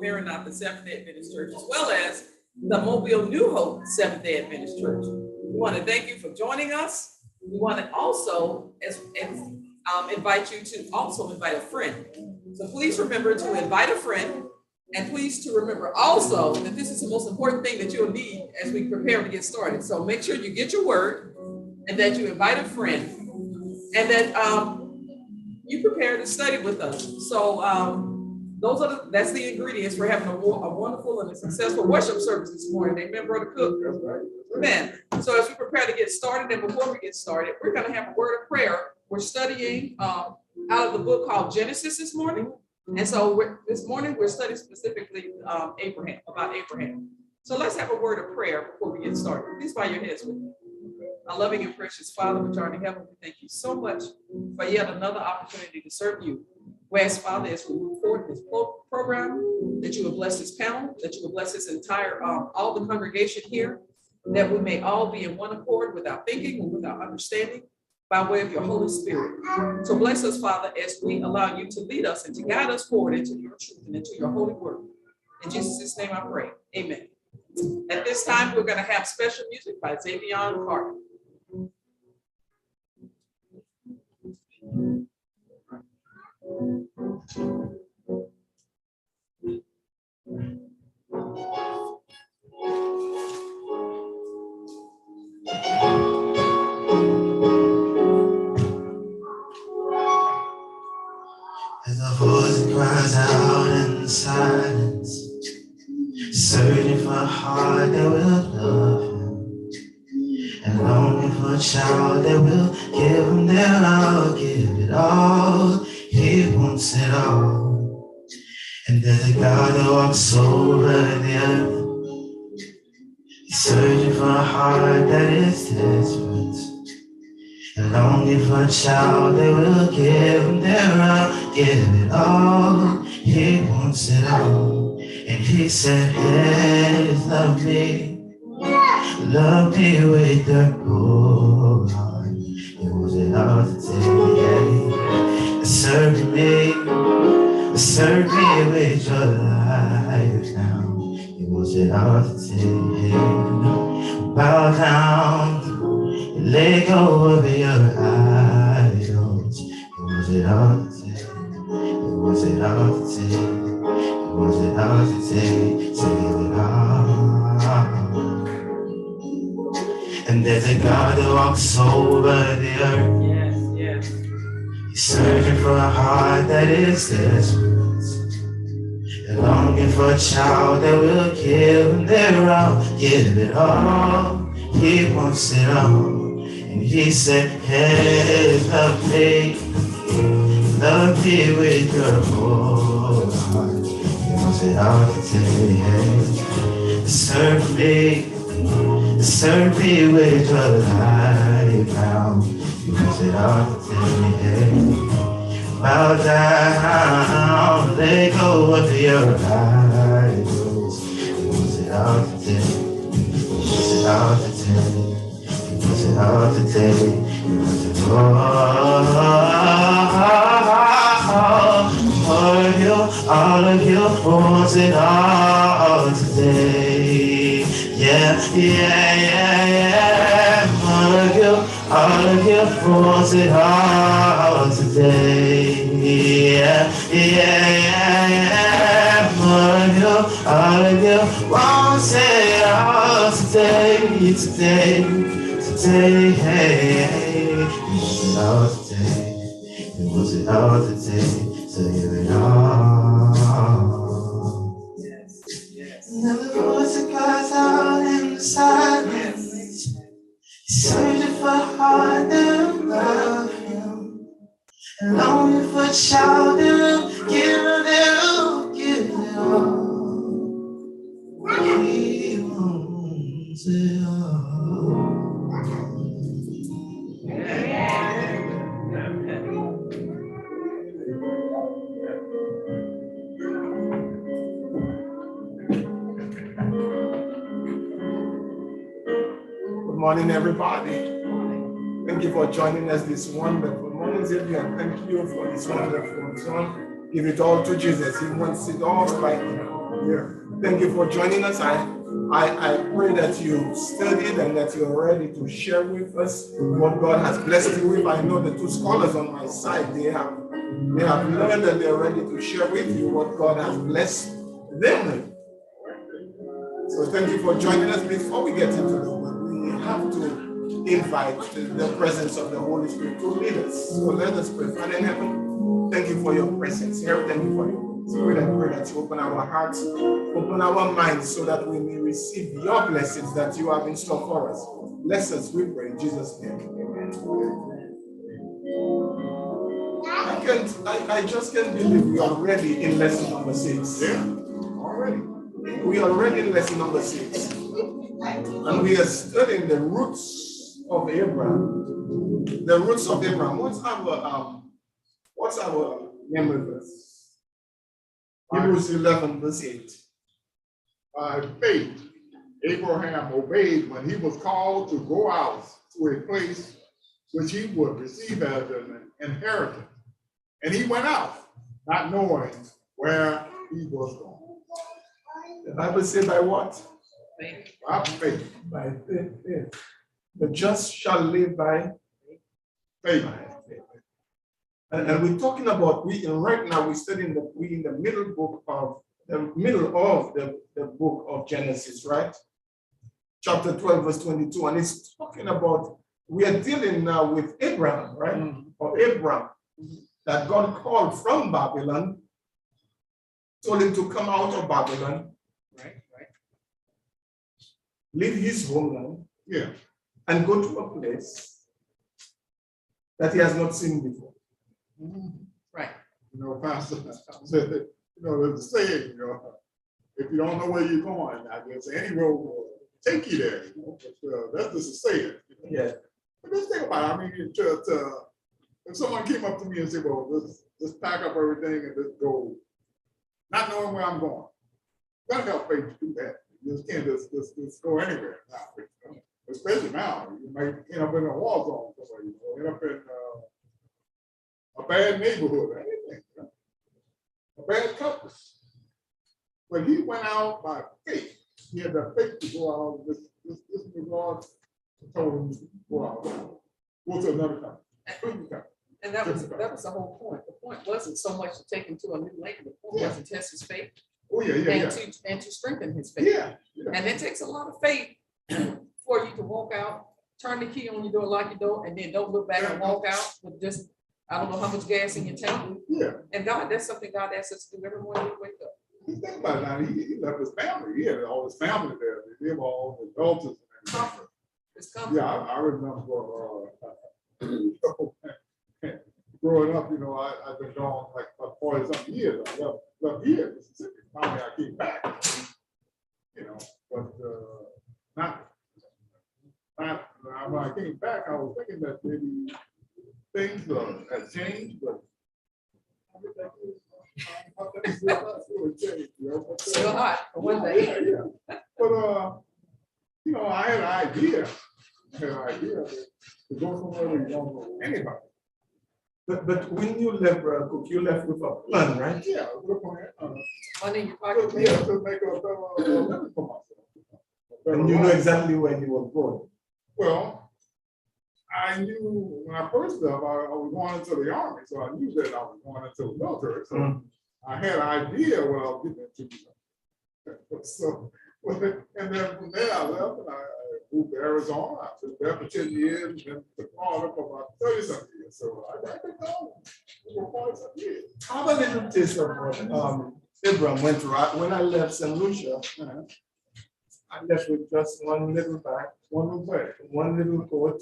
Maranatha Seventh-day Adventist Church, as well as the Mobile New Hope Seventh-day Adventist Church. We want to thank you for joining us. We want to also invite you to also invite a friend. So please remember to invite a friend, and please to remember also that this is the most important thing that you'll need as we prepare to get started. So make sure you get your word, and that you invite a friend, and that you prepare to study with us. So that's the ingredients for having a wonderful and a successful worship service this morning. Amen, Brother Cook. Amen. So as we prepare to get started, and before we get started, we're going to have a word of prayer. We're studying out of the book called Genesis this morning. And so this morning we're studying specifically about Abraham. So let's have a word of prayer before we get started. Please bow your heads with me. Our loving and precious Father, which art in heaven, we thank you so much for yet another opportunity to serve you. We ask, Father, as we move forward in this program, that you will bless this panel, that you will bless this entire, all the congregation here, that we may all be in one accord with our thinking and with our understanding by way of your Holy Spirit. So bless us, Father, as we allow you to lead us and to guide us forward into your truth and into your holy word. In Jesus' name I pray. Amen. At this time, we're going to have special music by Xavion Carter. As a voice that cries out in the silence, searching for a heart that will love him, and longing for a child that will give him their all, give it all. He wants it all. And there's a God that walks over the earth. He's searching for a heart that is desperate, and longing for a child that will give him their all, give it all. He wants it all. And he said, hey, love me with your whole heart. It was it all to take, serve me with your life now. It was it all to take, bow down, let go of your idols. It was it all to take, it was it all to take. Was it hard to take it all? And there's a God that walks over the earth. Yes, yes. He's searching for a heart that is desperate, and longing for a child that will give him their all, give it all. He wants it all. And he said, hey, love me with your whole heart. Was it all to take? Serve me with your life now. Was it all to take? bow down, let go of your idols. He wants it all today. He wants it all today. He wants it all today. He wants it all of you, wants it all today. Yeah, yeah, yeah, yeah. All of you wants it all today. Yeah, yeah, yeah, yeah. All of you wants it all today, today, hey, hey. He wants it all today. He wants it all today. So give it all. Yes, yes. And the voice that cries out in the silence, searching for a heart that will love him, and longing for a child that will give it all. He wants it all. Good morning, everybody. Thank you for joining us this wonderful morning, Xavier, and thank you for this wonderful song. Give it all to Jesus. He wants it all right now. Yeah. Thank you for joining us. I pray that you studied and that you're ready to share with us what God has blessed you with. I know the two scholars on my side, they have learned and they're ready to share with you what God has blessed them with. So thank you for joining us. Before we get into the word, we have to invite the presence of the Holy Spirit to lead us. So let us pray. Father in heaven, thank you for your presence here. Thank you for your Spirit. I pray that you open our hearts, open our minds so that we may receive your blessings that you have in store for us. Bless us, we pray in Jesus' name. Amen. I just can't believe we are already in lesson number 6. Yeah, already. We are already in lesson number 6. And we are studying the roots of Abraham. The roots of Abraham. What's our memory verse? Hebrews 11, verse 8. By faith, Abraham obeyed when he was called to go out to a place which he would receive as an inheritance. And he went out, not knowing where he was going. The Bible says by what? Faith. By faith. By faith. The just shall live by Faith. faith. And we're talking about, right now we're studying in the middle of the book of Genesis, right? Chapter 12, verse 22. And it's talking about, we are dealing now with Abraham, right? Or Abraham, that God called from Babylon, told him to come out of Babylon, Right. leave his homeland, Yeah. and go to a place that he has not seen before. Right. You know, Pastor said that, there's a saying, if you don't know where you're going, I guess any road will take you there. But that's just a saying. Yeah. But just think about it. I mean, if someone came up to me and said, well, let's pack up everything and let's go, not knowing where I'm going. Gotta help faith to do that. You just can't just go anywhere now. Especially now, you might end up in a war zone somewhere, end up in a bad neighborhood or anything, a bad couple. But he went out by faith. He had the faith to go out. This was God told him to go out, go to another country. And that was the whole point. The point wasn't so much to take him to a new land. The point was to test his faith. Oh yeah. And to strengthen his faith. Yeah. And it takes a lot of faith for you to walk out, turn the key on your door, lock your door, and then don't look back and walk out with just, I don't know how much gas in your tank. Yeah. And that's something God asks us to do every morning we wake up. Think about it now. He left his family. He had all his family there. They live all the adults and Comfort. It's comfort. yeah, I remember growing up, I've been gone like about 40-something years. I left here, Mississippi. Finally, I came back. But not when I came back, I was thinking that maybe things had changed, but Still hot for one day. Yeah. But, you know, I had an idea. To go somewhere where you don't know anybody. But when you left Cook, you left with a plan, right? Yeah, look on it. Money in your pocket. Yeah, to make a better living for myself. A better And you know life. exactly where you were going. Well, I knew when I first left, I was going into the army, so I knew that I was going into the military. So Mm. I had an idea what I was getting into. So, and then from there I left and I moved to Arizona. I was there for 10 years and then to Florida for about 30-something years. So I been gone for 40-something years. How about a little taste of what Abraham went through? When I left St. Lucia, I left with just one little bag, one little coat,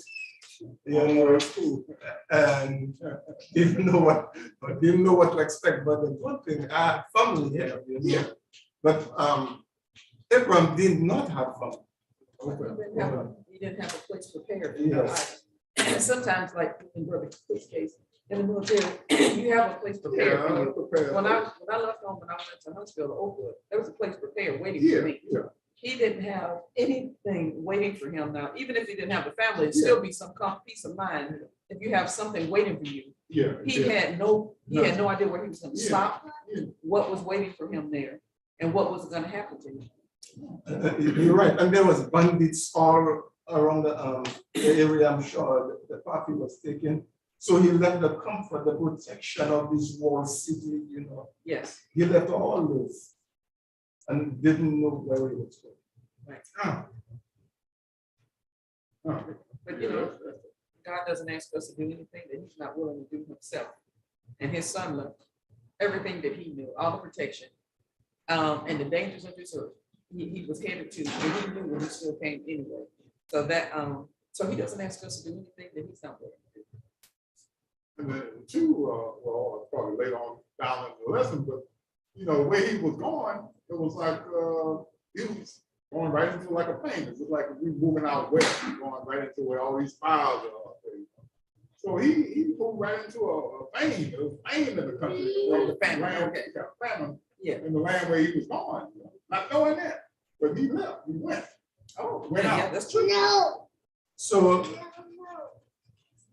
you know, and didn't know what to expect. But the one thing, I had family here, you know. But Abraham did not have family. You didn't have a place prepared for your life. And sometimes, like in Brother Cook's case, in the military, you have a place prepared for you. When I left home, when I went to Huntsville, Oakwood, there was a place prepared waiting for me. He didn't have anything waiting for him now. Even if he didn't have a family, it'd still be some peace of mind if you have something waiting for you. He had no idea where he was going to stop, what was waiting for him there, and what was going to happen to him. You're right, and there was bandits all around the area. I'm sure the party was taken. So he left the comfort, the protection of this walled city, you know. Yes. He left all this and didn't know where he was going. Right. But you know, God doesn't ask us to do anything that he's not willing to do himself. And his son left everything that he knew, all the protection, and the dangers of this earth. He was headed to, and he knew when he still came anyway. So that, so he doesn't ask us to do anything that he's not willing to do. And then two, well, probably later on down in the lesson, but you know, the way he was going, it was like he was going right into like a plane. It was like we moving out west, going right into where all these files are. So he moved right into a fame. It was fame in the country. The famine, okay. Famine. Yeah. In the land where he was going, not knowing that, but he left. He went. Oh, Went yeah, out. that's true. So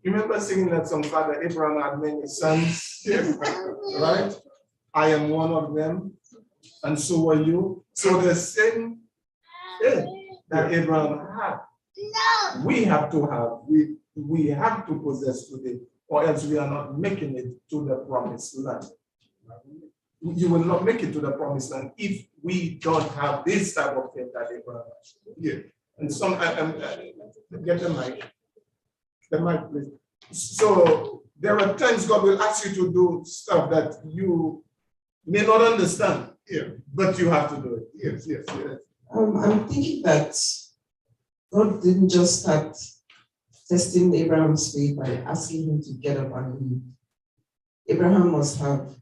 remember singing that song, Father Abraham had many sons, Yes. right? I am one of them, and so are you. So the same thing that Abraham had, we have to have, we have to possess today, or else we are not making it to the promised land. You will not make it to the promised land if we don't have this type of faith that Abraham has. Yeah. And some, get the mic, please. So there are times God will ask you to do stuff that you may not understand. Yeah. But you have to do it. Yes. I'm thinking that God didn't just start testing Abraham's faith by asking him to get up and leave. Abraham must have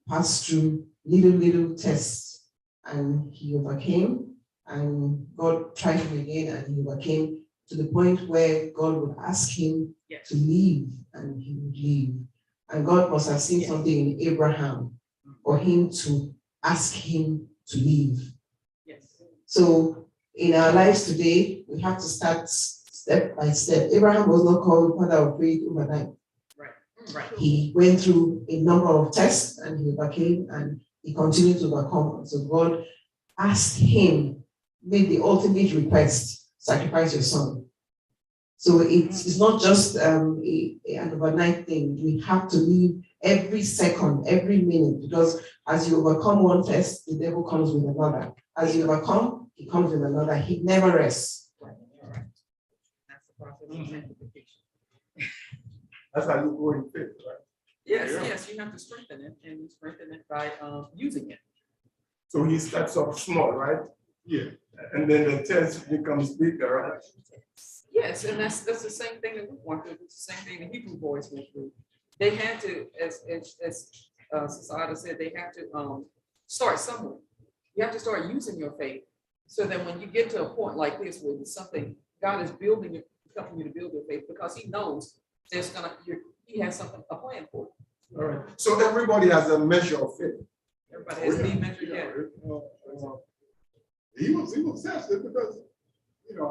passed through little tests, and he overcame, and God tried him again, and he overcame to the point where God would ask him to leave, and he would leave. And God must have seen something in Abraham for him to ask him to leave. Yes. So in our lives today, we have to start step by step. Abraham was not called father of faith overnight. Right. He went through a number of tests and he overcame, and he continued to overcome. So God asked him, made the ultimate request, sacrifice your son. So it's not just an overnight thing. We have to live every second, every minute, because as you overcome one test, the devil comes with another. As you overcome, he comes with another. He never rests. Right. That's the process of sanctification. That's how you go in faith, right? Yes, you have to strengthen it, and you strengthen it by using it. So he starts off small, right? Yeah. And then the test becomes bigger, right? Yes, and that's the same thing that we went through. It's the same thing the Hebrew boys went through. They had to, as Society said, they have to start somewhere. You have to start using your faith, so that when you get to a point like this, where it's something God is building, helping you to build your faith, because He knows he has something, a plan for you. All right. So everybody has a measure of faith. Everybody has need measure, yeah. He was sensitive because, you know,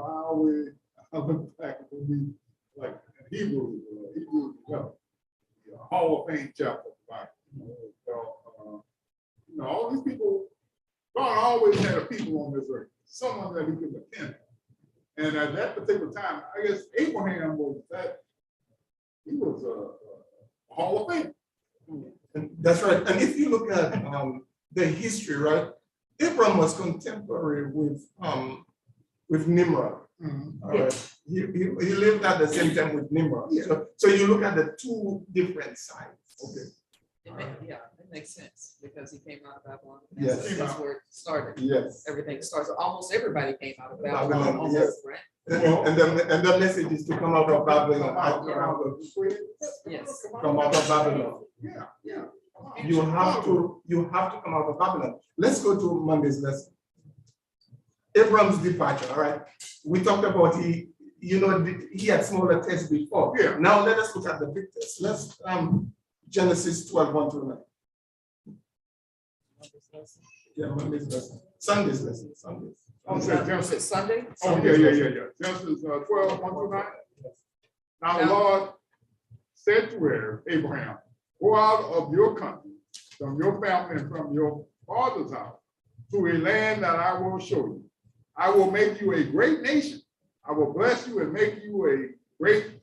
I look back when we, like, in Hebrews, the Hall of Fame chapter, like, you know, all these people, God always had a people on this earth, someone that he could depend on. And at that particular time, I guess Abraham was that, he was a Hall of Fame. And that's right. And if you look at the history, right, Abraham was contemporary with Nimrod. All right. He lived at the same time with Nimrod. Yeah. So you look at the two different sides. Okay. It makes sense because he came out of Babylon. Yes. That's where it started. Yes. Everything starts, almost everybody came out of Babylon. Babylon, almost, yes. right? And the message is to come out of Babylon. Yes. Come out of Babylon. Yeah. You have to come out of Babylon. Let's go to Monday's lesson. Abraham's departure. All right. We talked about he had smaller tests before. Yeah. Now let us look at the big test. Let's Genesis 12, 1 through 9. Yeah, Monday's lesson. Sunday's lesson. Sundays. I'm saying Was Genesis. it Sunday? Oh, yeah. Genesis 12, 1 through 9. Now the Lord said to Abraham, go out of your country, from your family and from your father's house, to a land that I will show you. I will make you a great nation. I will bless you and make you a great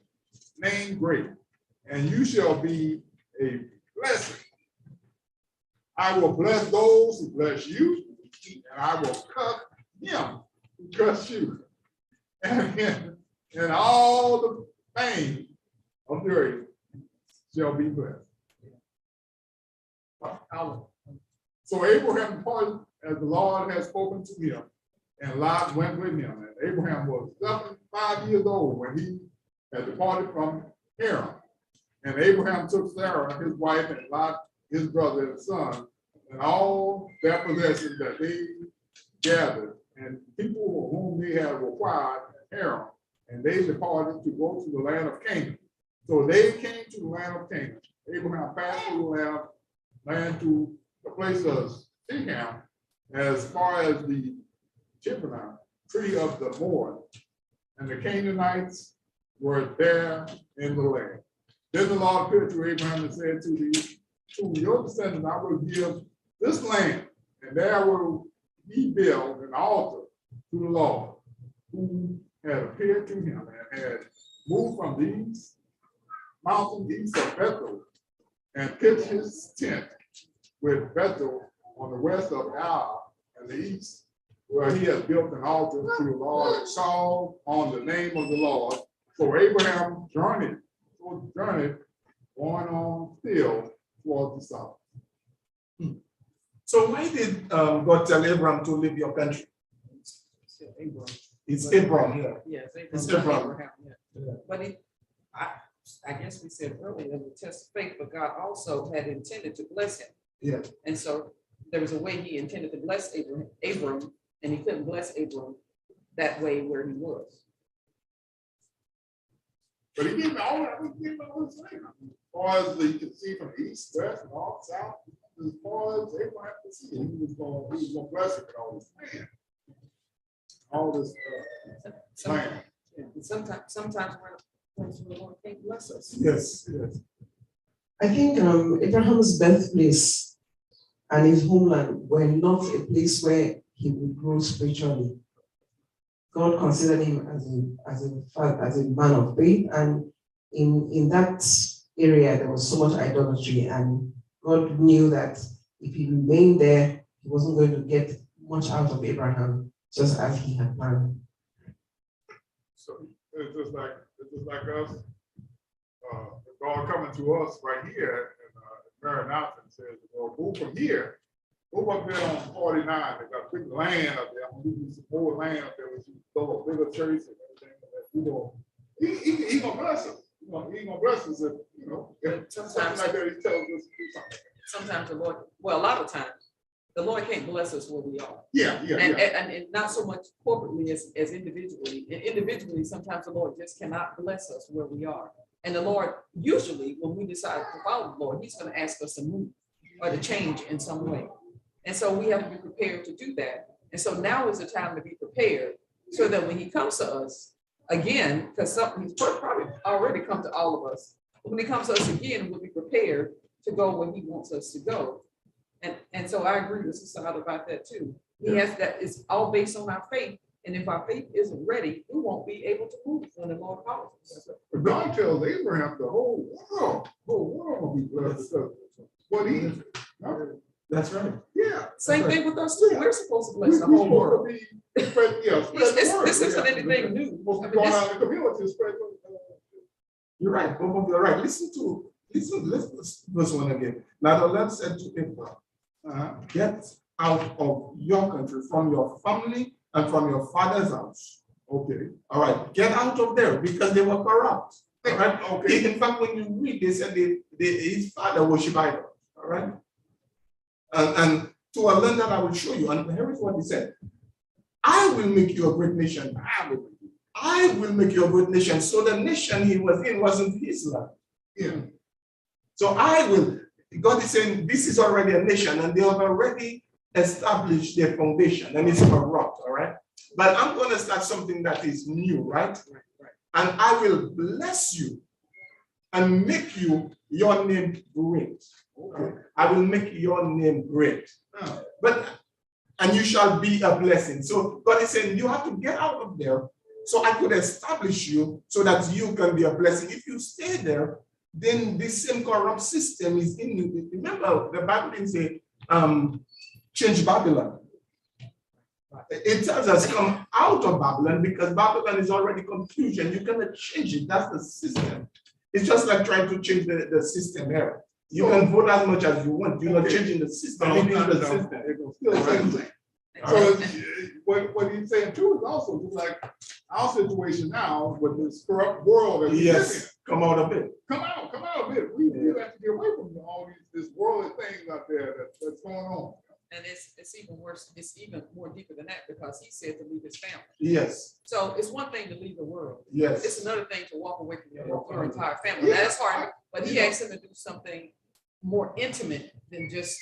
name great, and you shall be a blessing. I will bless those who bless you, and I will cut him who cuts you. And all the fame of the earth shall be blessed. So Abraham departed as the Lord had spoken to him, and Lot went with him. And Abraham was 75 years old when he had departed from Haran. And Abraham took Sarah, his wife, and Lot, his brother and son, and all their possessions that they gathered, and people whom they had acquired at Haran, and they departed to go to the land of Canaan. So they came to the land of Canaan. Abraham passed through the land to the place of Shechem, as far as the Jebus tree of the Morn, and the Canaanites were there in the land. Then the Lord appeared to Abraham and said to your descendants, I will give this land, and there will he build an altar to the Lord, who had appeared to him and had moved from these mountains east of Bethel, and pitched his tent with Bethel on the west of Ai and the east, where he has built an altar to the Lord and called on the name of the Lord. So Abraham journeyed going on still towards the south. So why did God tell Abraham to leave your country? It's Abraham here. Yes, It's Abraham. Abraham. Yeah. But I guess we said earlier, the test of faith, but God also had intended to bless him. Yeah. And so there was a way he intended to bless Abram, and he couldn't bless Abram that way where he was. But he gave me all that, he gave me all this land. As far as you can see from the east, west, north, south, as far as Abraham could see, he was going to bless it with all this land. All this land. And sometimes we're in a place where the Lord can't bless us. Yes, yes. I think Abraham's birthplace and his homeland were not a place where he would grow spiritually. God considered him as a man of faith, and in that area there was so much idolatry, and God knew that if he remained there, he wasn't going to get much out of Abraham, just as he had planned. So it's just like us. God coming to us right here in Maranatha and says, well, move from here. Move up there on 49. They got big land up there. I'm gonna give you some more land up there with you, build a bigger church and everything. He gonna bless us. He gonna bless us if, if something like that, he tells us to do something. Sometimes the Lord, well, a lot of times, the Lord can't bless us where we are. Yeah. And not so much corporately as individually. And individually, sometimes the Lord just cannot bless us where we are. And the Lord, usually when we decide to follow the Lord, he's gonna ask us to move or to change in some way. And so we have to be prepared to do that. And so now is the time to be prepared so that when he comes to us again, because something he's probably already come to all of us, but when he comes to us again, we'll be prepared to go where he wants us to go. And so I agree with Sister Otto about that too. He has that, it's all based on our faith. And if our faith isn't ready, we won't be able to move when the Lord calls us. But God tells Abraham the whole world will be blessed because what he, That's right. yeah. Same thing with us too. We're supposed to bless We- the we whole supposed world. to be spread- yeah, spread the word, This isn't yeah. anything new. Supposed I to mean, go this- out in the community, spread You're right, both of you are right. Listen, let's verse 1 again. Now the Lord said to Abraham, get out of your country, from your family and from your father's house. Okay. All right, get out of there because they were corrupt. All right, Okay. in fact, when you read, they said his father worshiped idols. All right, and to learn that I will show you. And here is what he said: I will make you a great nation. I will make you a great nation. So the nation he was in wasn't his land. Yeah. So I will. God is saying this is already a nation, and they have already established their foundation, and it's corrupt. All right, but I'm going to start something that is new, right? And I will bless you and make you your name great. Okay. I will make your name great. Now, And you shall be a blessing. So God is saying you have to get out of there so I could establish you so that you can be a blessing. If you stay there, then this same corrupt system is in you. Remember, the Bible didn't say change Babylon. It tells us come out of Babylon because Babylon is already confusion. You cannot change it. That's the system. It's just like trying to change the system here. You can vote as much as you want. You're not changing the system. no, It is no, the no, system. they're gonna still say the same. All So right. what he's saying too is also just like our situation now with this corrupt world that we live in. Yes, come out of it. Come out of it. We have to get away from all this worldly things out there that's going on. And it's even worse, it's even more deeper than that because he said to leave his family. Yes, So it's one thing to leave the world. yes. It's another thing to walk away from your entire family. That's hard, but he asked him to do something more intimate than just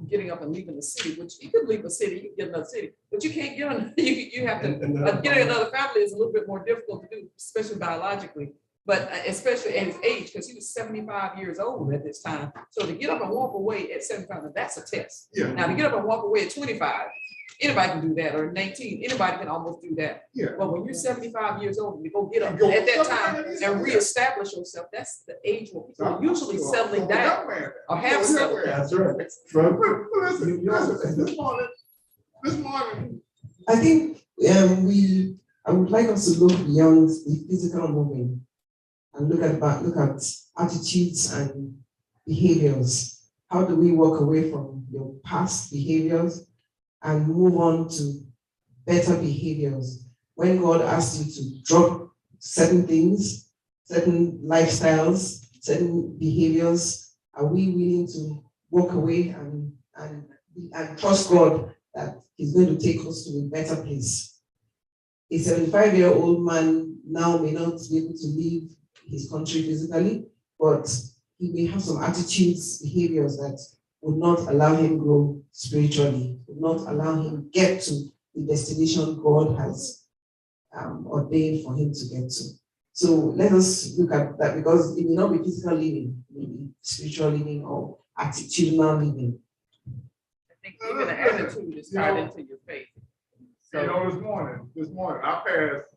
getting up and leaving the city, which you could leave a city, you can get another city, but you can't get on, you have to, getting another family is a little bit more difficult to do, especially biologically. But especially at his age, because he was 75 years old at this time. So to get up and walk away at 75, that's a test. Yeah. Now to get up and walk away at 25, anybody can do that, or 19, anybody can almost do that. Yeah. But when you're 75 years old, and you go get up Go at that 75 time years and old. reestablish yourself, that's the age where people are usually So settling the down young man- or have so the young settled man- down. That's right. But listen, this morning, I think I would like us to look beyond the physical moving and look at attitudes and behaviors. How do we walk away from your past behaviors and move on to better behaviors? When God asks you to drop certain things, certain lifestyles, certain behaviors, are we willing to walk away and trust God that He's going to take us to a better place? A 75-year-old man now may not be able to leave his country physically, but he may have some attitudes, behaviors that would not allow him grow spiritually, would not allow him get to the destination God has ordained for him to get to. So let us look at that, because it may not be physical living, it may be spiritual living or attitudinal living. I think even the attitude is tied into your faith. you know, this morning, I passed,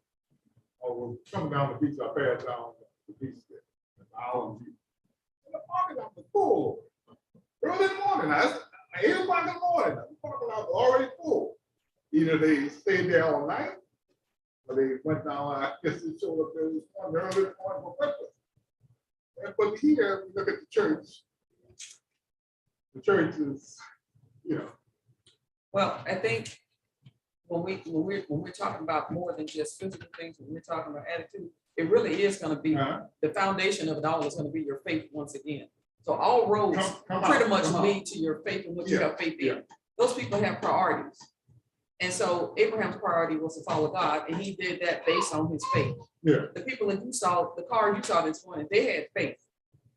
I was coming down the beach, I passed down the beach there, an hour and the parking lot was full. Early in the morning, 8 o'clock in the morning, the parking lot was already full. Either they stayed there all night, or they went down, I guess they showed up there this morning, early in the morning for breakfast. And but here, we look at the church. The church is, you know, Well, I think when we're talking about more than just physical things, when we're talking about attitude, it really is going to be the foundation of it all is going to be your faith once again. So all roads come pretty out, much come out. lead to your faith and what you Yeah, have faith in. Those people have priorities. And so Abraham's priority was to follow God, and he did that based on his faith. Yeah. The people that you saw, the car you saw this morning, they had faith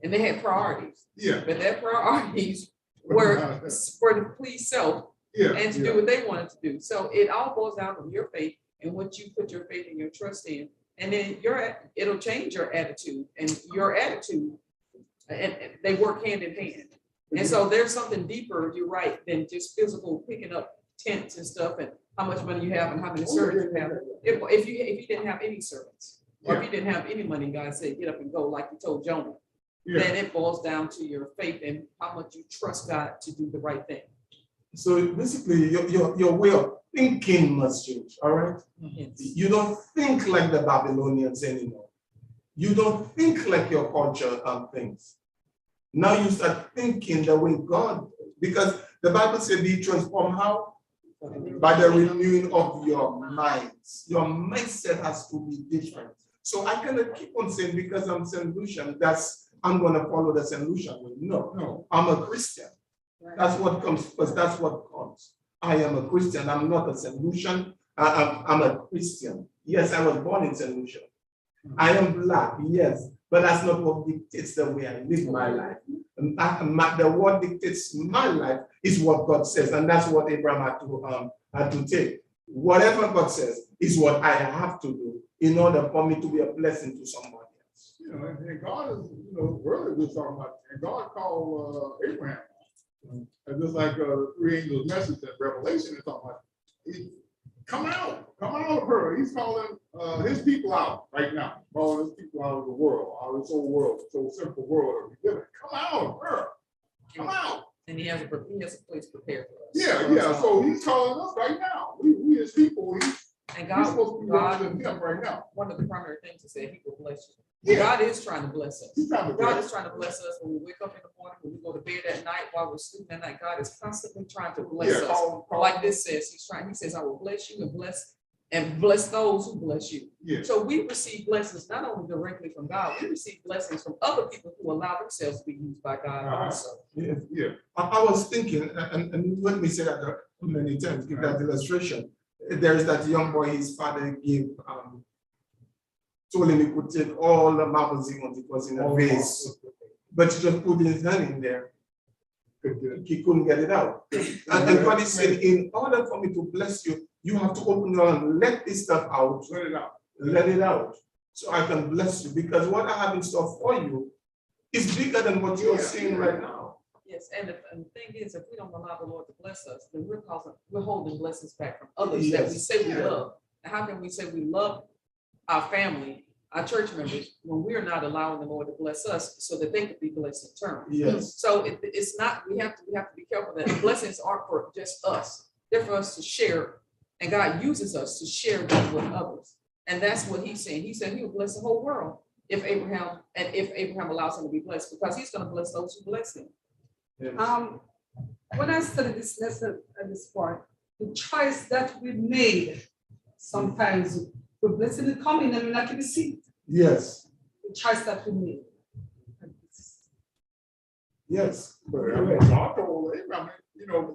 and they had priorities, Yeah. but their priorities were to please self Yeah. and to do what they wanted to do. So it all boils down to your faith and what you put your faith and your trust in. And then it'll change your attitude, and your attitude, and they work hand in hand. And so there's something deeper, you're right, than just physical picking up tents and stuff and how much money you have and how many servants you have. If you didn't have any servants, or if you didn't have any money, God said, get up and go, like you told Jonah, Yeah. then it boils down to your faith and how much you trust God to do the right thing. So basically, your way of thinking must change, all right? You don't think like the Babylonians anymore. You don't think like your culture thinks. Now you start thinking the way God, because the Bible says be transformed how? By the renewing of your minds. Your mindset has to be different. So I cannot keep on saying because I'm St. Lucian, I'm going to follow the St. Lucian way. No, I'm a Christian. That's what comes first. That's what counts. I am a Christian. I'm not a St. Lucian. I'm a Christian. Yes, I was born in St. Lucia. I am Black, yes, but that's not what dictates the way I live my life. The what dictates my life is what God says, and that's what Abraham had to take. Whatever God says is what I have to do in order for me to be a blessing to somebody else. You know, and God is, really we're talking about, and God called Abraham. And just like the three angels' message in Revelation is talking about, come out of her. He's calling his people out right now, calling his people out of the world, out of this old world, this old simple world that we live in. Come out of her. Come out. And he has a place prepared for us. Yeah. So he's calling us right now. We as people, And we're supposed to be watching him right now. One of the primary things is that he will bless you. Yeah. God is trying to bless us. He's trying to God bless is trying to bless us when we wake up in the morning, when we go to bed at night, while we're sleeping at night. God is constantly trying to bless us. Like this says, he says, I will bless you and bless those who bless you. Yeah. So we receive blessings not only directly from God, we receive blessings from other people who allow themselves to be used by God also. Yeah. I was thinking, and let me say that many times, give that illustration. There's that young boy, his father told him he could take all the marbles he wanted, it was in a vase, but he just put his hand in there. He couldn't get it out. And God is saying, in order for me to bless you, you have to open your hand and let this stuff out. Let it out. So I can bless you, because what I have in store for you is bigger than what you're seeing right now. Yes, and the thing is, if we don't allow the Lord to bless us, then we're holding blessings back from others that we say we love. And how can we say we love our family, our church members, when we're not allowing the Lord to bless us so that they can be blessed in turn? Yes. So it's not, we have to be careful that the blessings aren't for just us. They're for us to share, and God uses us to share them with others. And that's what he's saying. He said he will bless the whole world if Abraham allows him to be blessed, because he's going to bless those who bless him. Yes. When I studied this lesson at this point, the choice that we made, sometimes the blessing is coming and we're not going to see it. Yes. The choice that we made. Yes. But God told Abraham,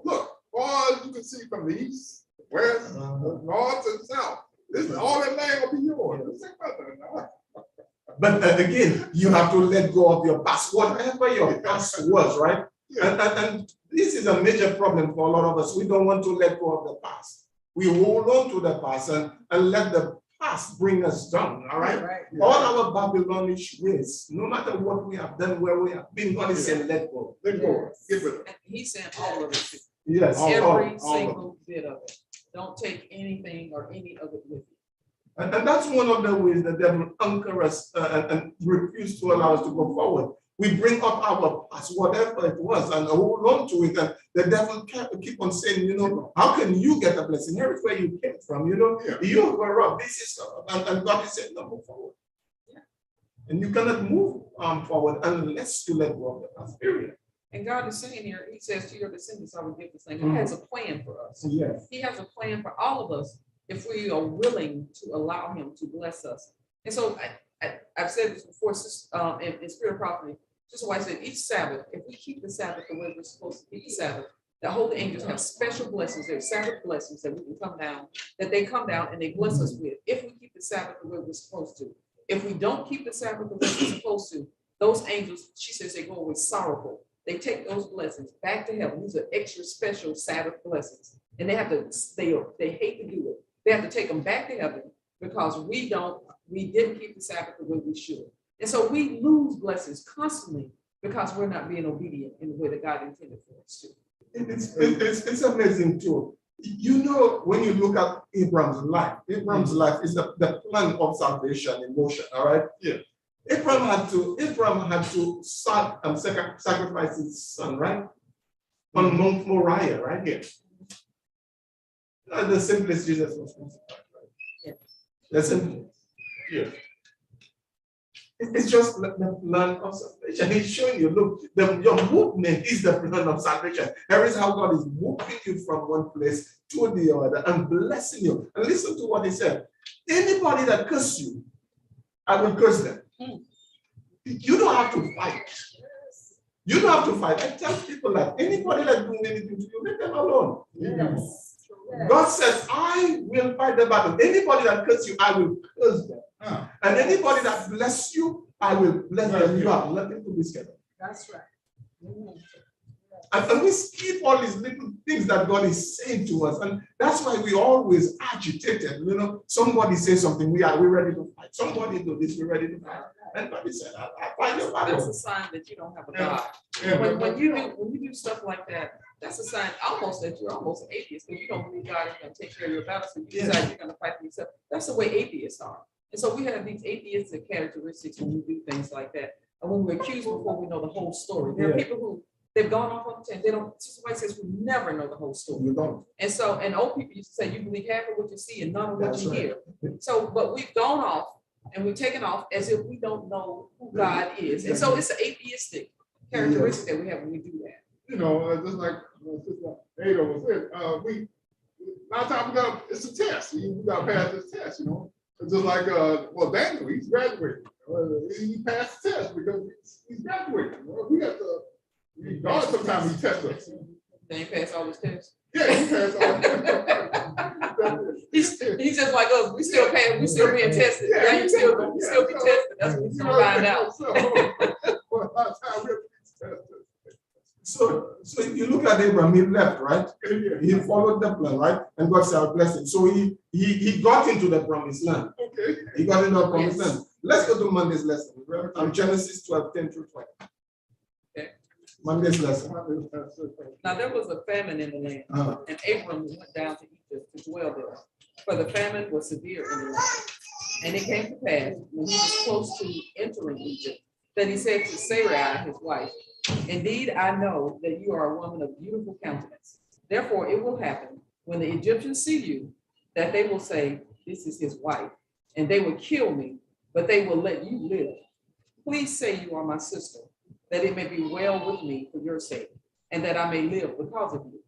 look, all you can see from the east, west, north, and south. All that land will be yours. But again, you have to let go of your past, whatever your past was, right? Yeah. And this is a major problem for a lot of us. We don't want to let go of the past. We hold on to the past and let the past bring us down, all right? Yeah. All our Babylonish ways, no matter what we have done, where we have been, God is saying, let go. Let go. Get rid of it. And he's saying all of it. Yes. Every all of single bit of it. Don't take anything or any of it with you. And that's one of the ways the devil anchor us and refuse to allow us to go forward. We bring up our past, whatever it was, and hold on to it. And the devil keep on saying, how can you get a blessing? Here is where you came from, Yeah. You were wrong. This is, and God is saying, no, move forward. Yeah. And you cannot move forward unless you let go of the past, period. And God is saying here, he says to your descendants, I will give this thing. He has a plan for us. Yes. He has a plan for all of us if we are willing to allow him to bless us. And so I've said this before in Spirit of Prophecy, just why I said each Sabbath, if we keep the Sabbath the way we're supposed to keep the Sabbath, The holy angels have special blessings. They're Sabbath blessings that we can come down, that they come down and they bless us with if we keep the Sabbath the way we're supposed to. If we don't keep the Sabbath the way we're supposed to, those angels, she says, they go away sorrowful. They take those blessings back to heaven. These are extra special Sabbath blessings. And they have to, they hate to do it. They have to take them back to heaven because we didn't keep the Sabbath the way we should. And so we lose blessings constantly because we're not being obedient in the way that God intended for us to. It's amazing too. You know, when you look at Abraham's life is the plan of salvation in motion, all right? Yeah. Abraham had to sacrifice his son, right? On Mount Moriah, right? Yeah. The simplest Jesus was crucified, right? Yeah. The simplest. Yeah. It's just the plan of salvation. He's showing you, look, your movement is the plan of salvation. Here is how God is moving you from one place to the other and blessing you. And listen to what he said. Anybody that curses you, I will curse them. You don't have to fight. You don't have to fight. I tell people that anybody that's doing anything to you, let them alone. Yes. God says, I will fight the battle. Anybody that curses you, I will curse them. And anybody that bless you, I will bless them. You have nothing to be scared of. That's right. And we skip all these little things that God is saying to us. And that's why we always agitated. You know, somebody says something, we're ready to fight. Somebody do this, we're ready to fight. And God said, I fight your battle. That's a sign that you don't have a God. Yeah. When you do stuff like that, that's a sign almost that you're almost an atheist because you don't believe God is going to take care of your battle. So you decide you're going to fight for yourself. That's the way atheists are. And so we have these atheistic characteristics when we do things like that. And when we're accused before we know the whole story. There are people who they've gone off on the 10. They don't, somebody says we never know the whole story. You don't. And so, and old people used to say, you believe half of what you see and none of what That's you right. hear. So, but we've gone off and we've taken off as if we don't know who God is. And so it's an atheistic characteristic that we have when we do that. You know, just like Sister Ada was saying, a lot of times it's a test. We got to pass this test, you know. It's just like, Daniel, he's graduating. He passed the test because he's graduating. Well, we have to, God sometimes he tests us. Then he passed all his tests. Yeah, he passed all. He's just like us. We still paying, we still being tested. Yeah, you still be tested. That's what we're gonna find out. So if you look at Abraham, he left, right? He followed the plan, right? And God said, I'll bless him. So he got into the promised land. Okay. He got into the promised land. Let's go to Monday's lesson. Genesis 12:10 through 20. Okay. Monday's lesson. Now there was a famine in the land, and Abram went down to Egypt to dwell there, for the famine was severe in the land. And it came to pass, when he was close to entering Egypt, that he said to Sarai, his wife, indeed, I know that you are a woman of beautiful countenance. Therefore, it will happen when the Egyptians see you, that they will say, this is his wife, and they will kill me, but they will let you live. Please say you are my sister, that it may be well with me for your sake, and that I may live because of you.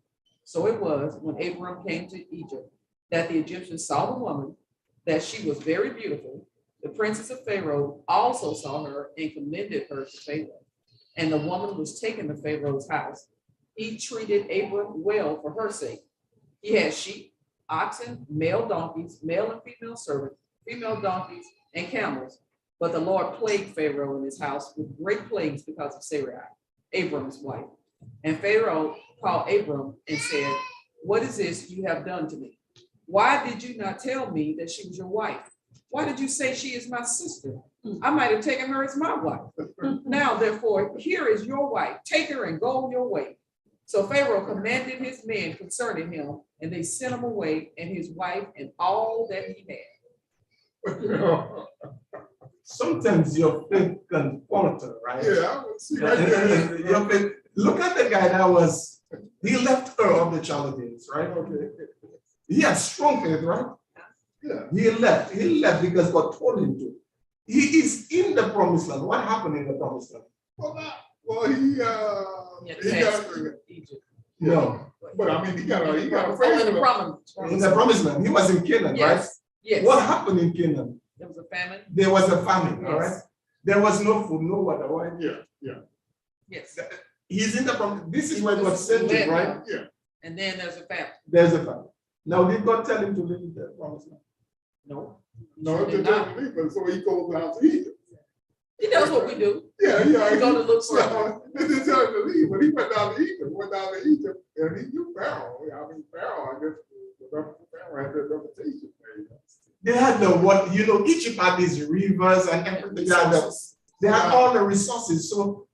So it was when Abram came to Egypt, that the Egyptians saw the woman, that she was very beautiful. The princes of Pharaoh also saw her and commended her to Pharaoh. And the woman was taken to Pharaoh's house. He treated Abram well for her sake. He had sheep, oxen, male donkeys, male and female servants, female donkeys, and camels. But the Lord plagued Pharaoh and his house with great plagues because of Sarai, Abram's wife. And Pharaoh called Abram and said, what is this you have done to me? Why did you not tell me that she was your wife? Why did you say she is my sister? I might have taken her as my wife. Now, therefore, here is your wife. Take her and go your way. So Pharaoh commanded his men concerning him, and they sent him away and his wife and all that he had. Sometimes your faith can falter, right? Yeah, I would see right there. Your faith, look at the guy that was, he left Ur of the Chaldeans, right? Okay. He had strong faith, right? Yeah. He left because God told him to. He is in the promised land. What happened in the promised land? Well, he got Egypt. No. But I mean, he got a In the promised land. He was in Canaan, right? Yes. Yes. What happened in Canaan? There was a famine. There was a famine, all right? Yes. There was no food, no water, right? Yeah. Yes. He's in the promise. This is where God sent him, right? Yeah. And then there's a family. There's a family. Now, did God tell him to leave the promised land? No. No, Sure it's did just not. leaving, so he goes down to Egypt. He does what we do. Yeah, yeah. He's gonna look for They didn't tell him to leave, but he went down to Egypt, and he knew Pharaoh. I mean, Pharaoh, I guess, Pharaoh had that reputation. They had the what, Egypt had these rivers and everything. They had all the resources. So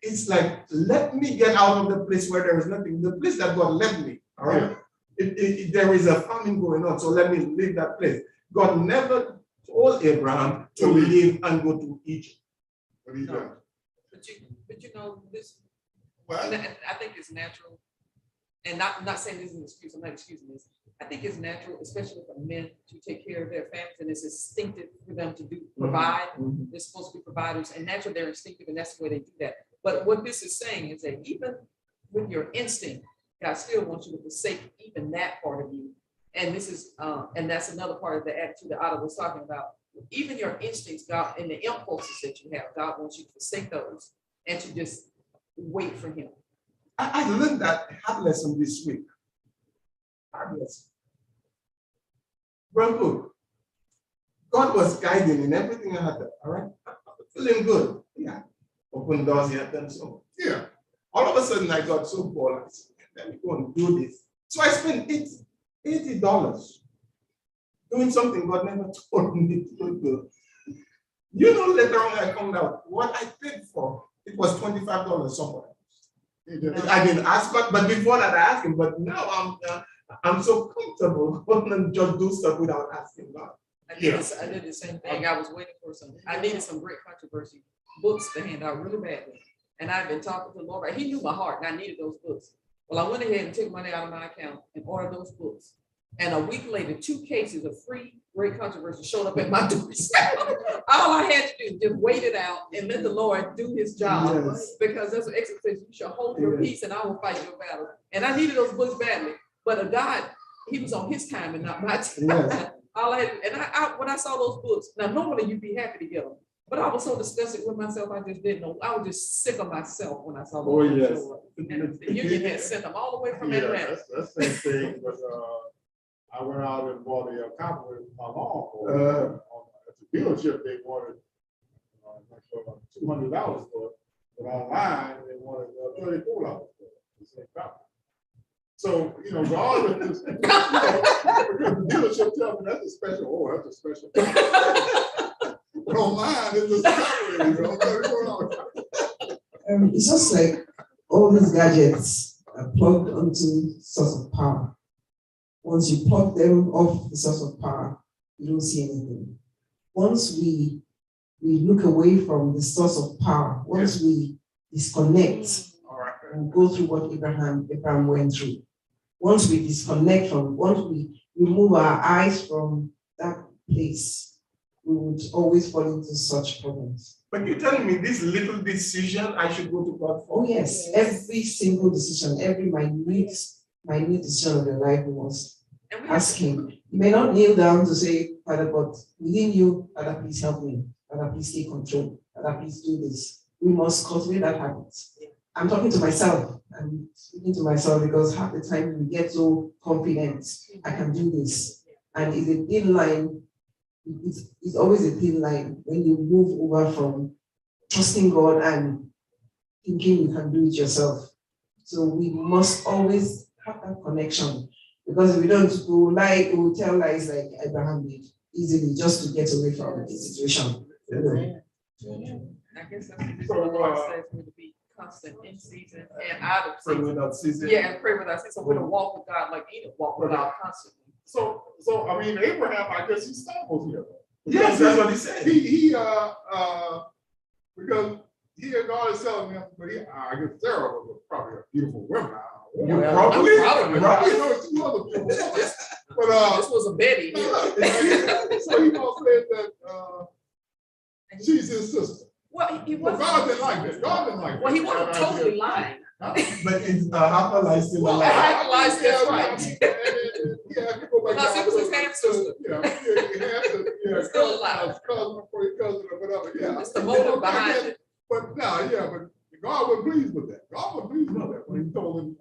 it's like, let me get out of the place where there is nothing. The place that God led me, all right? There is a famine going on, so let me leave that place. God never told Abraham to leave and go to Egypt. But he No. done. But you know, this, Well, I think it's natural. And I'm not saying this is an excuse, I'm not excusing this. I think it's natural, especially for men, to take care of their families, and it's instinctive for them to provide. Mhm. They're supposed to be providers, and naturally they're instinctive, and that's the way they do that. But what this is saying is that even with your instinct, God still wants you to forsake even that part of you. And this is, and that's another part of the attitude that Otto was talking about. Even your instincts, God, and the impulses that you have, God wants you to forsake those and to just wait for Him. I learned that hard lesson this week. Hard lesson. Well, good. God was guiding in everything I had done, all right? Feeling good. Yeah. Open doors, he had done so. yeah. All of a sudden, I got so bored. I said, let me go and do this. So I spent $80 doing something God never told me to do. Later on, I found out what I paid for. It was $25 somewhere. He just- I didn't ask God, but before that I asked him. But now I'm so comfortable and just do stuff without asking God. I did the same thing. I was waiting for I needed some great controversy books to hand out really badly. And I've been talking to the Lord. He knew my heart and I needed those books. Well, I went ahead and took money out of my account and ordered those books. And a week later, 2 cases of free great controversy showed up at my doorstep. All I had to do was just wait it out and let the Lord do his job. Yes. Because that's what Exodus says, you shall hold your Yes. peace and I will fight your battle. And I needed those books badly. But God, he was on his time and not my time. Yes. All I had, and when I saw those books, now normally you'd be happy to get them, but I was so disgusted with myself, I just didn't know. I was just sick of myself when I saw those. Oh, books yes. show up. And the union had sent them all the way from Yeah, Atlanta. that's the same thing, but, I went out and bought a copy with my lawn for at the dealership, they wanted, $200 for it, but online, they wanted $34 for it, the same copy. So, God is just, because the dealership tells me that's a special copy. But online, it's just a copy, $34. It's just like all these gadgets are plugged onto source of power. Once you plug them off the source of power, you don't see anything. Once we look away from the source of power, once we disconnect and go through what Abraham went through, once we disconnect once we remove our eyes from that place, we would always fall into such problems. But you're telling me this little decision I should go to God for? Oh yes, every single decision, every minute decision of your life, we must And we ask him. You may not kneel down to say, Father, but within you, Father, please help me. Father, please take control. Father, please do this. We must cultivate that habit. I'm talking to myself. I'm speaking to myself because half the time we get so confident, I can do this. And it's a thin line. It's always a thin line when you move over from trusting God and thinking you can do it yourself. So we must always have that connection. Because if we don't go lie, we will tell lies like Abraham did easily just to get away from the situation. I guess that's the reason the Lord says we're to be constant in season and out of Pray season. without ceasing. Yeah, and pray without season. So we're to walk with God like Enoch walked with God constantly. So, I mean, Abraham, I guess he stumbles here. Yes, that's what he said. Because he and God is telling him, but I guess Sarah was probably a beautiful woman. You Yeah, probably. probably. I know it's 2 other people. But, This was a Betty. so he gonna say that, she's his sister. Well, he Well, wasn't. God didn't like that. God didn't like that. Well, he wasn't totally lying. But it's half a lie still a Well, lie. half a lie, that's Yeah, right. Yeah, if you go back Plus, down it was his to- half-sister. Yeah, yeah, It's still a lie. cousin or whatever, yeah. It's the motive behind it. But no, yeah, but God was pleased with that. God was pleased with that when he told him,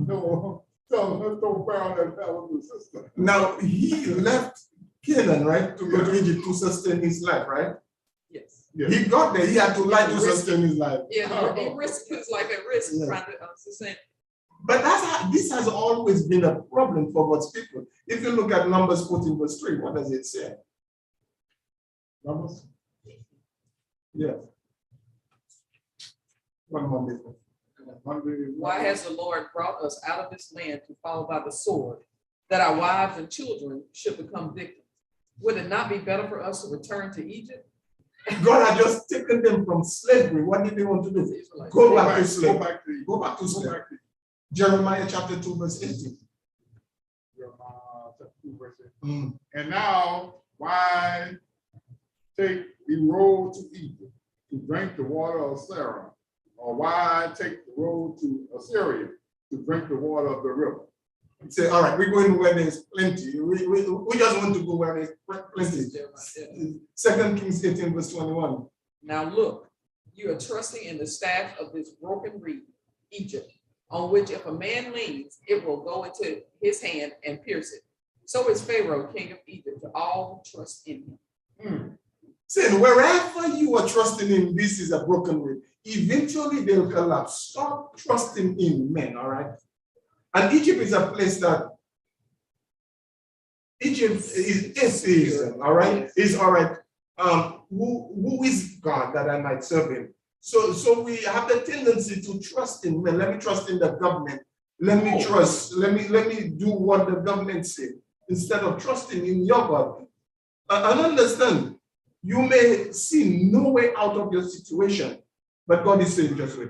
no, told Pharaoh that was his sister. Now, he left Canaan, right, to go to Egypt to sustain his life, right? Yes. Yeah. He got there, he had to lie to Risk it. sustain his life. Yeah, he risked his life at risk Yeah. trying to sustain. But this has always been a problem for God's people. If you look at Numbers 14, verse 3, what does it say? Numbers? Yes. One more minute. Why has the Lord brought us out of this land to fall by the sword, that our wives and children should become victims? Would it not be better for us to return to Egypt? God had just taken them from slavery. What did they want to do? The Israelites. Go Go back back, to go slavery. back to Go back to go slavery. back to Jeremiah chapter 2, verse 18. chapter 2, verse 8. Mm. And now, why take the road to Egypt to drink the water of Sarah? Or why take the road to Assyria to drink the water of the river? Say, all right, we're going where there's plenty. We just want to go where there's plenty. Jeremiah. 2 Kings 18, verse 21. Now look, you are trusting in the staff of this broken reed, Egypt, on which if a man leans, it will go into his hand and pierce it. So is Pharaoh, king of Egypt, to all who trust in him. Saying, wherever you are trusting in, this is a broken reed. Eventually they'll collapse. Stop trusting in men, all right? And Egypt is a place that Egypt is atheism, all right? Is all right. Who is God that I might serve him? So we have the tendency to trust in men. Let me trust in the government. Let me do what the government said instead of trusting in your God. And understand, you may see no way out of your situation, but God is saying just wait.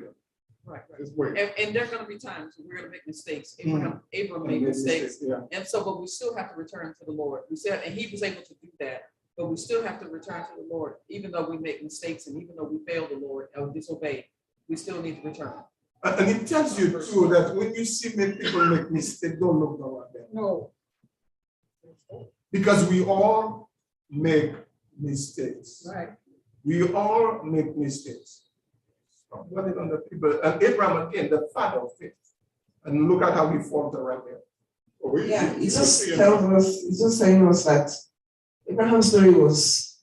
Right, right. Just wait. And there are going to be times when we're going to make mistakes. Abraham made mistakes. Yeah. And so, but we still have to return to the Lord. We said, and he was able to do that, but we still have to return to the Lord, even though we make mistakes and even though we fail the Lord or disobey, we still need to return. And it tells you too that when you see people make mistakes, don't look down at them. No. Because we all make mistakes. Right. We all make mistakes. Stop dwelling on the people. And Abraham, again, the father of faith. And look at how he faltered right there. Yeah, it just tells us, it's just telling us that Abraham's story was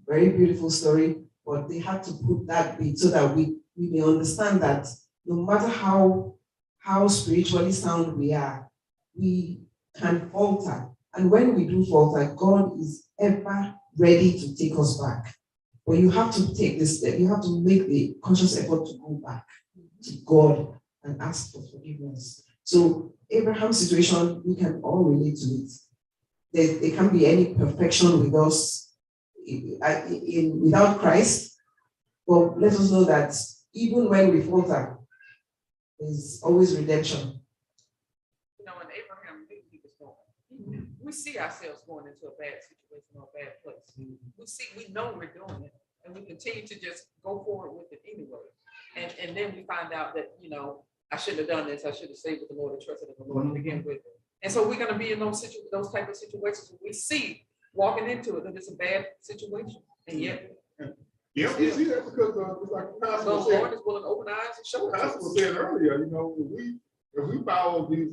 a very beautiful story, but they had to put that bit so that we may understand that no matter how spiritually sound we are, we can falter. And when we do falter, God is ever ready to take us back. But you have to take this step. You have to make the conscious effort to go back to God and ask for forgiveness. So Abraham's situation, we can all relate to it. There can't be any perfection with us without Christ. But let us know that even when we falter, there's always redemption. You know, when Abraham knew he was going, we see ourselves going into a bad situation or a bad place. We know we're doing it, and we continue to just go forward with it anyway. And then we find out that, you know, I shouldn't have done this. I should have stayed with the Lord and trusted in the Lord to begin with. And so we're going to be in those type of situations where we see walking into it that it's a bad situation, and yet. Yeah, we see that because it's like the The pastor Lord said, is willing to open our eyes and show the us. pastor was saying earlier, you know, if we follow these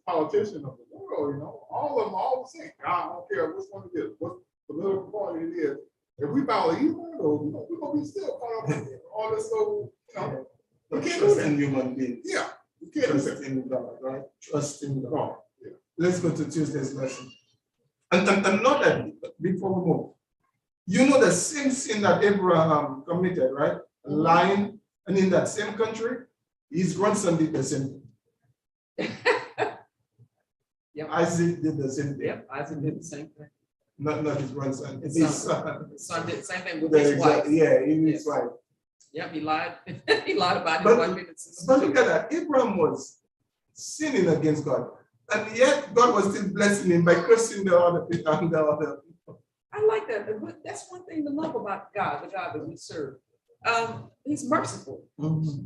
politicians of the world, you know, all of them all the same. I don't care which one it is, what political party it is. If we follow either one of those, you know, we're gonna be still caught up in all this. So, you know, we can't do Trust that. in human beings. Yeah, we can't do Trust that. in God, right? Trust in God. God, yeah. Let's go to Tuesday's lesson. And not that before we move. You know the same sin that Abraham committed, right? Lying, and in that same country, his grandson did the same thing. Yep. Isaac did the same thing. Yep, Isaac did the same thing. Not his grandson, His his son. son. His son did the same thing with The his exact- wife. Yeah, his Yes. wife. Yep, he lied. He lied about his But- wife being a sister. But look at that, Abraham was sinning against God. And yet God was still blessing him by cursing the other people and the other people. I like that. That's one thing to love about God, the God that we serve. He's merciful.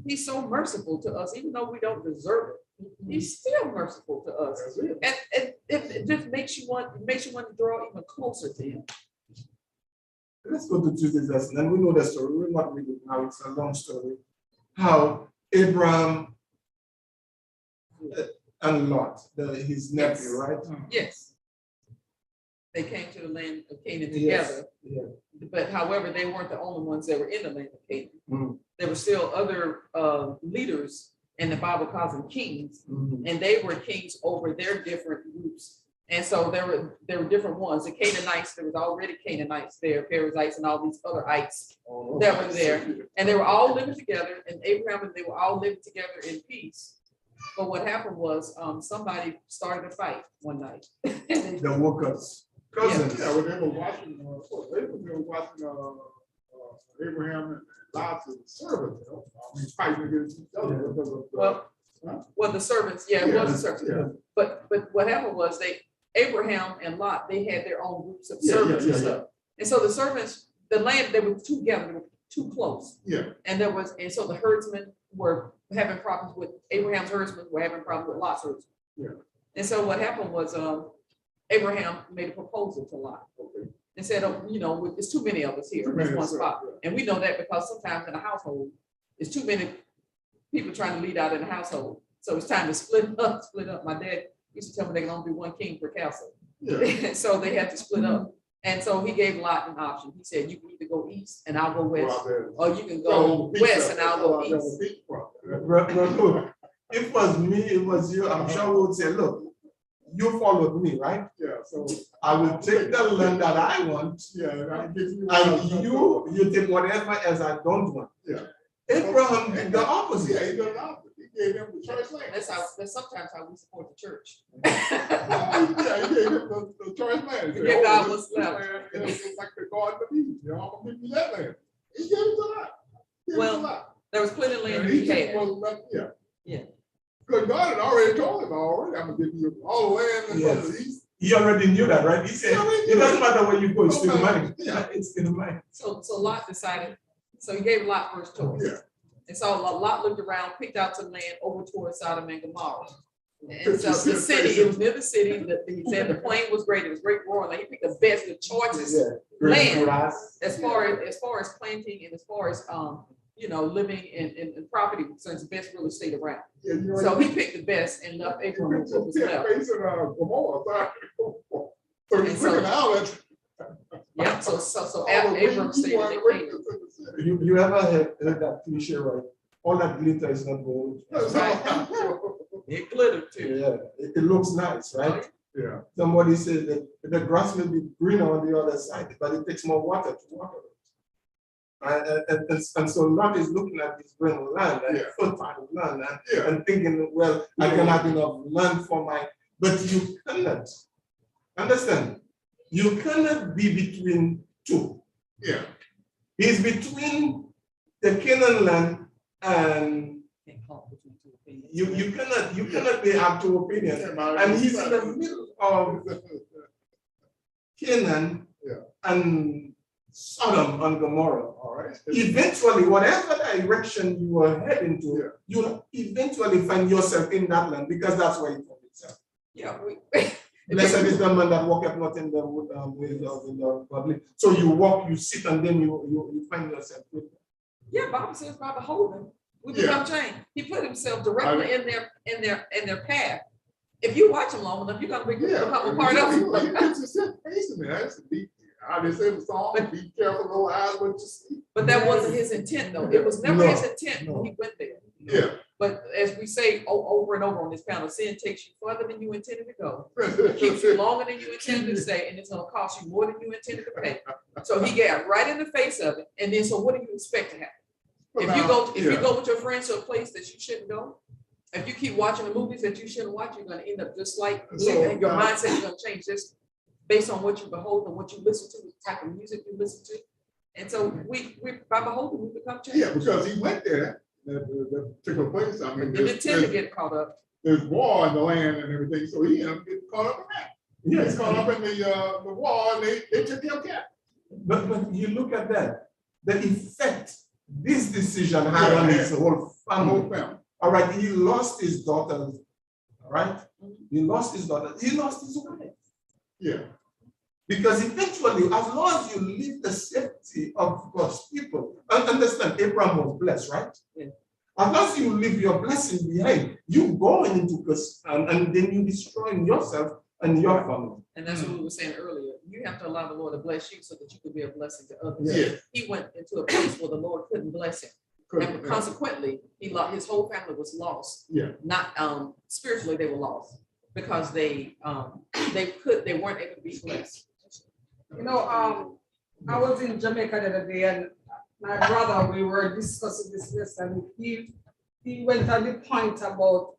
He's so merciful to us, even though we don't deserve it. He's still merciful to us, and it just makes you want to draw even closer to Him. Let's go to Tuesday's lesson. And we know the story. We'll not read it now. It's a long story. how Abraham and Lot, his nephew, Yes. right? Yes. They came to the land of Canaan Yes, together, yeah. but however, they weren't the only ones that were in the land of Canaan. Mhm. There were still other leaders, and the Bible calls them kings, Mhm. and they were kings over their different groups. And so there were different ones. The Canaanites, there was already Canaanites there, Perizzites, and all these other ites that were there. And they were all living together, and Abraham and they were all living together in peace. But what happened was somebody started a fight one night. The workers, cousins. Yeah, when they were watching, they were watching Abraham and Lot's servants, you know, I mean, fighting against each other. because of the- Well, the servants, yeah, it was the servants. Yeah. But what happened was Abraham and Lot, they had their own groups of Yeah, servants and yeah. stuff. And so the servants, the land, they were together, they were too close. Yeah, And so the herdsmen were having problems with, Abraham's herdsmen were having problems with Lot's herdsmen. Yeah. And so what happened was, Abraham made a proposal to Lot okay. and said, oh, there's too many of us here in this one spot. And we know that because sometimes in a household, there's too many people trying to lead out in the household. So it's time to split up. My dad used to tell me they can only be one king per castle. Yeah. So they had to split up. And so he gave Lot an option. He said, you can either go east and I'll go west, or you can go west and I'll go east. Look, if it was me, it was you, I'm sure we would say, look, you followed me, right? Yeah, so. I will take the land that I want, Yeah, and I give you. and you take whatever else I don't want. Yeah. Abraham did the Yeah, opposite. he did the opposite. He gave them the choice land. That's sometimes how we support the church. Yeah, he gave them the choice land. He We said, give God "Oh, what's this left." land is like the garden of Eden. You know, I'm gonna give you that land. He gave it to Lot. He gave it to Well, Lot. There was plenty of land And to he be just had. wasn't let- yeah. Yeah. Because God had already told him already, I'm gonna give you all the land in Yes. the east. He already knew that, right? He said, He already it knew doesn't it. matter where you go, it's still Okay. money. Yeah. It's still money. So Lot decided, so he gave Lot first choice. Yeah. And so Lot looked around, picked out some land over towards Sodom and Gomorrah. And Fifty so the cent city, places. it was near the city, he said the plain was great, it was great rural, and he picked the best, the choicest Yeah. land Grass. as far as planting and as far as, living in property concerns, the best real estate around. Yeah, you know, So he picked the best and left Abraham with what was left. Gomorrah, sorry. So And he's so- looking out at. Yeah, so all the Abram weeds stayed you in want to the bring kingdom. to the city. You ever heard that cliche, right? All that glitter is not gold. It glittered too. Yeah, it looks nice, right? Yeah, Somebody said that the grass may be greener on the other side, but it takes more water to water it. And so Lot is looking at this green land, and Yeah. fertile land, yeah. and thinking, well, I can have enough land for but you cannot. Understand? You cannot be between two. Yeah, He's between the Canaan land and you cannot be have two opinions. And he's in the middle of Canaan Yeah. and Sodom and Gomorrah. all right. Eventually, whatever direction you are heading to, Yeah. you'll eventually find yourself in that land because that's where you find yourself. Yeah, Blessed is the man that walketh not in the ways of the public. So you walk, you sit, and then you find yourself with them. yeah, Bible says by beholding, we Yeah. become changed. He put himself directly in their path. If you watch him long enough, you're gonna Yeah. become a part of He him. puts his face in there. That's deep. How they say the song, be careful, no eyes what you see. But that wasn't his intent, though. It was never No, his intent when he went there. Yeah. But as we say over and over on this panel, sin takes you further than you intended to go. It keeps you longer than you intended to stay, and it's gonna cost you more than you intended to pay. So he got right in the face of it, and then so what do you expect to happen? If you go with your friends to a place that you shouldn't go, if you keep watching the movies that you shouldn't watch, you're gonna end up just like, and your mindset is gonna change just based on what you behold and what you listen to, the type of music you listen to. And so we by beholding, we become changed. Yeah, because he went there, that particular place, I mean, Didn't intend to there's get caught up. war in the land and everything, so he ended up getting caught up in that. He gets caught up in the war, and they took him captive. But you look at that, the effect this decision had on his whole family. Whole family. All right, he lost his daughters. All right, he lost his daughters. He lost his wife. Yeah, Because eventually, as long as you leave the safety of God's people, and understand, Abraham was blessed, right? Yeah. As long as you leave your blessing behind, you going into and then you destroying yourself and your family. And that's what we were saying earlier. You have to allow the Lord to bless you so that you can be a blessing to others. Yeah. He went into a place where the Lord couldn't bless him. And consequently, his whole family was lost. Yeah. Not spiritually, they were lost because they weren't able to be blessed. You know, I was in Jamaica the other day, and my brother, we were discussing this, and he went on the point about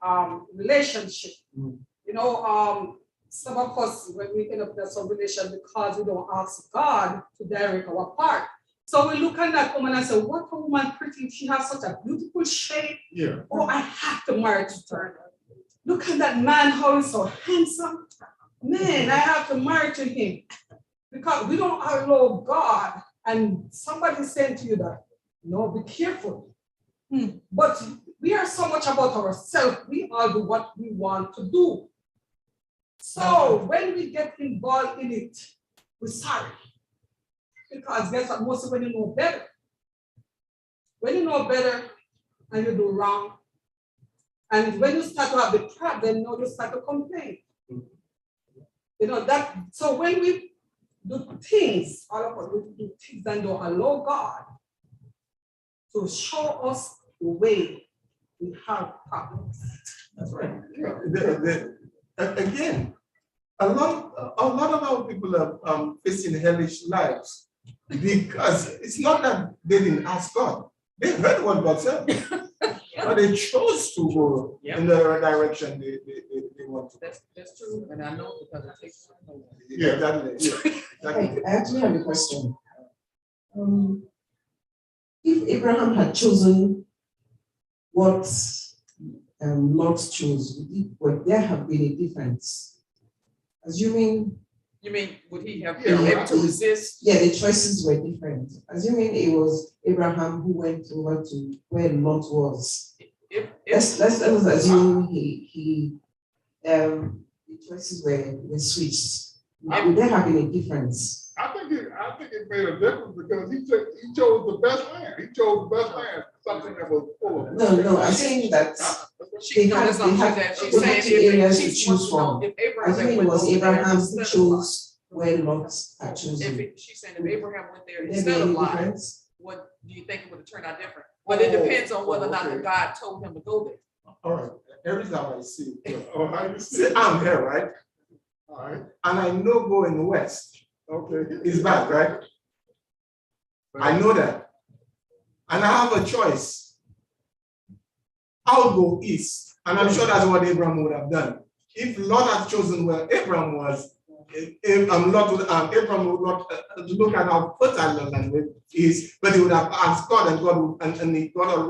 relationship. You know, some of us, when we end up in some relation, because we don't ask God to direct our path. So we look at that woman and say, what a woman pretty, she has such a beautiful shape. Yeah. Oh, I have to marry to her. Look at that man, how he's so handsome. Man, I have to marry to him. Because we don't allow God, and somebody saying to you that, no, be careful. But we are so much about ourselves, we all do what we want to do. So when we get involved in it, we're sorry. Because guess what, mostly when you know better. When you know better and you do wrong, and when you start to have the problem, now you start to complain. You know that, so when we do things, all of us we do things and don't allow God to show us the way we have problems. That's right. Again, a lot of our people are facing hellish lives because it's not that they didn't ask God. They heard what God said, but they chose to go in the direction they want to. That's true, and I know because it takes time. Yeah, exactly. I actually have a question. If Abraham had chosen what Lot chose, would there have been a difference? Assuming. You mean, would he have been able to resist? Yeah, the choices were different. Assuming it was Abraham who went over to where Lot was. Let's assume the choices were switched. Would there have been a difference? I think it made a difference because he chose the best land. He chose the best land, something that was full of. No, I'm saying that She's saying two areas to she choose wants to know from. if Abraham Assuming it went was over there Abraham who instead of chose where Lot had chosen. Lot. She's saying if Abraham went there Would there be instead of any Lot, difference? what do you think it would have turned out different? But it depends on whether or not the God told him to go there. All right. Every time I see it, Oh, how you see see, it? I'm here, right? All right. And I know going west Okay. is bad, right? I know that. And I have a choice. I'll go east. And I'm sure that's what Abraham would have done. If Lot had chosen where Abraham was, Abraham would not look at how fertile the land is, but he would have asked God, and God would, and God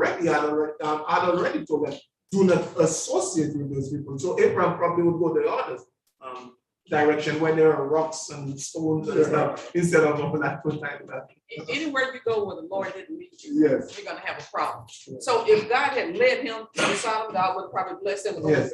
had already told him, do not associate with those people. So Abraham probably would go the other direction where there are rocks and stones and stuff instead of over that fertile. Anywhere you go where the Lord didn't lead you, Yes. you're gonna have a problem. So if God had led him to Sodom, God would have probably blessed him. Yes.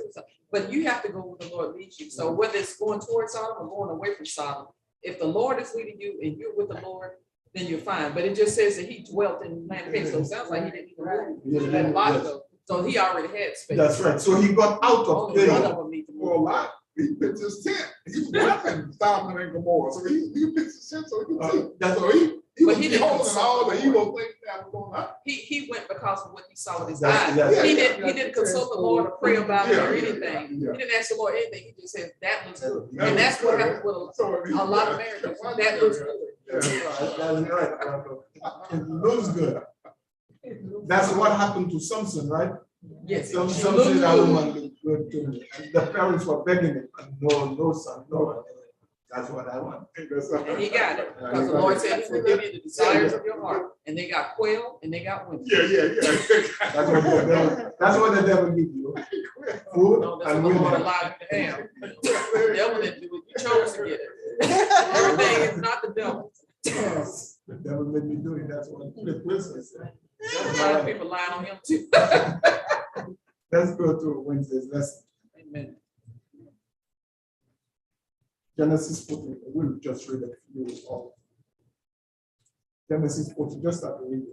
But you have to go where the Lord leads you. So whether it's going towards Sodom or going away from Sodom, if the Lord is leading you and you're with the Lord, then you're fine. But it just says that he dwelt in land of Canaan, so it sounds like he didn't even move that a lot ago. So he already had space. That's right. So he got out of Only one Canaan. of them need to For a move. lot, he pitched his tent. He was nothing, Solomon and Gomorrah. So he pitched his tent so he could see. That's So he But was he didn't beholding consult all the the Lord. evil things that was going on. He went because of what he saw with his That's- eyes. that's- He didn't consult the Lord or pray about it or Yeah, anything. yeah. He didn't ask the Lord anything. He just said, that looks good. That And that's what was happens with a lot of marriages. That looks good. That's right. It looks good. That's what happened to Samson, right? Yes. it Some looks say that good. woman looked good too. And the parents were begging him, no, son, no. That's what I want. And he got it, because the Lord said he will give you the desires of your heart, and they got quail and they got women. Yeah. That's what the devil gives you. Food No, that's and what the Lord women. allowed you to have. The devil didn't do it, you chose to get it. Everything is not the devil. The devil made me do it. That's what the princess said. There's a lot of people lying on him too. Let's go to Wednesday's lesson. Amen. Genesis 14. We'll just read a few of Genesis 14. Just start reading.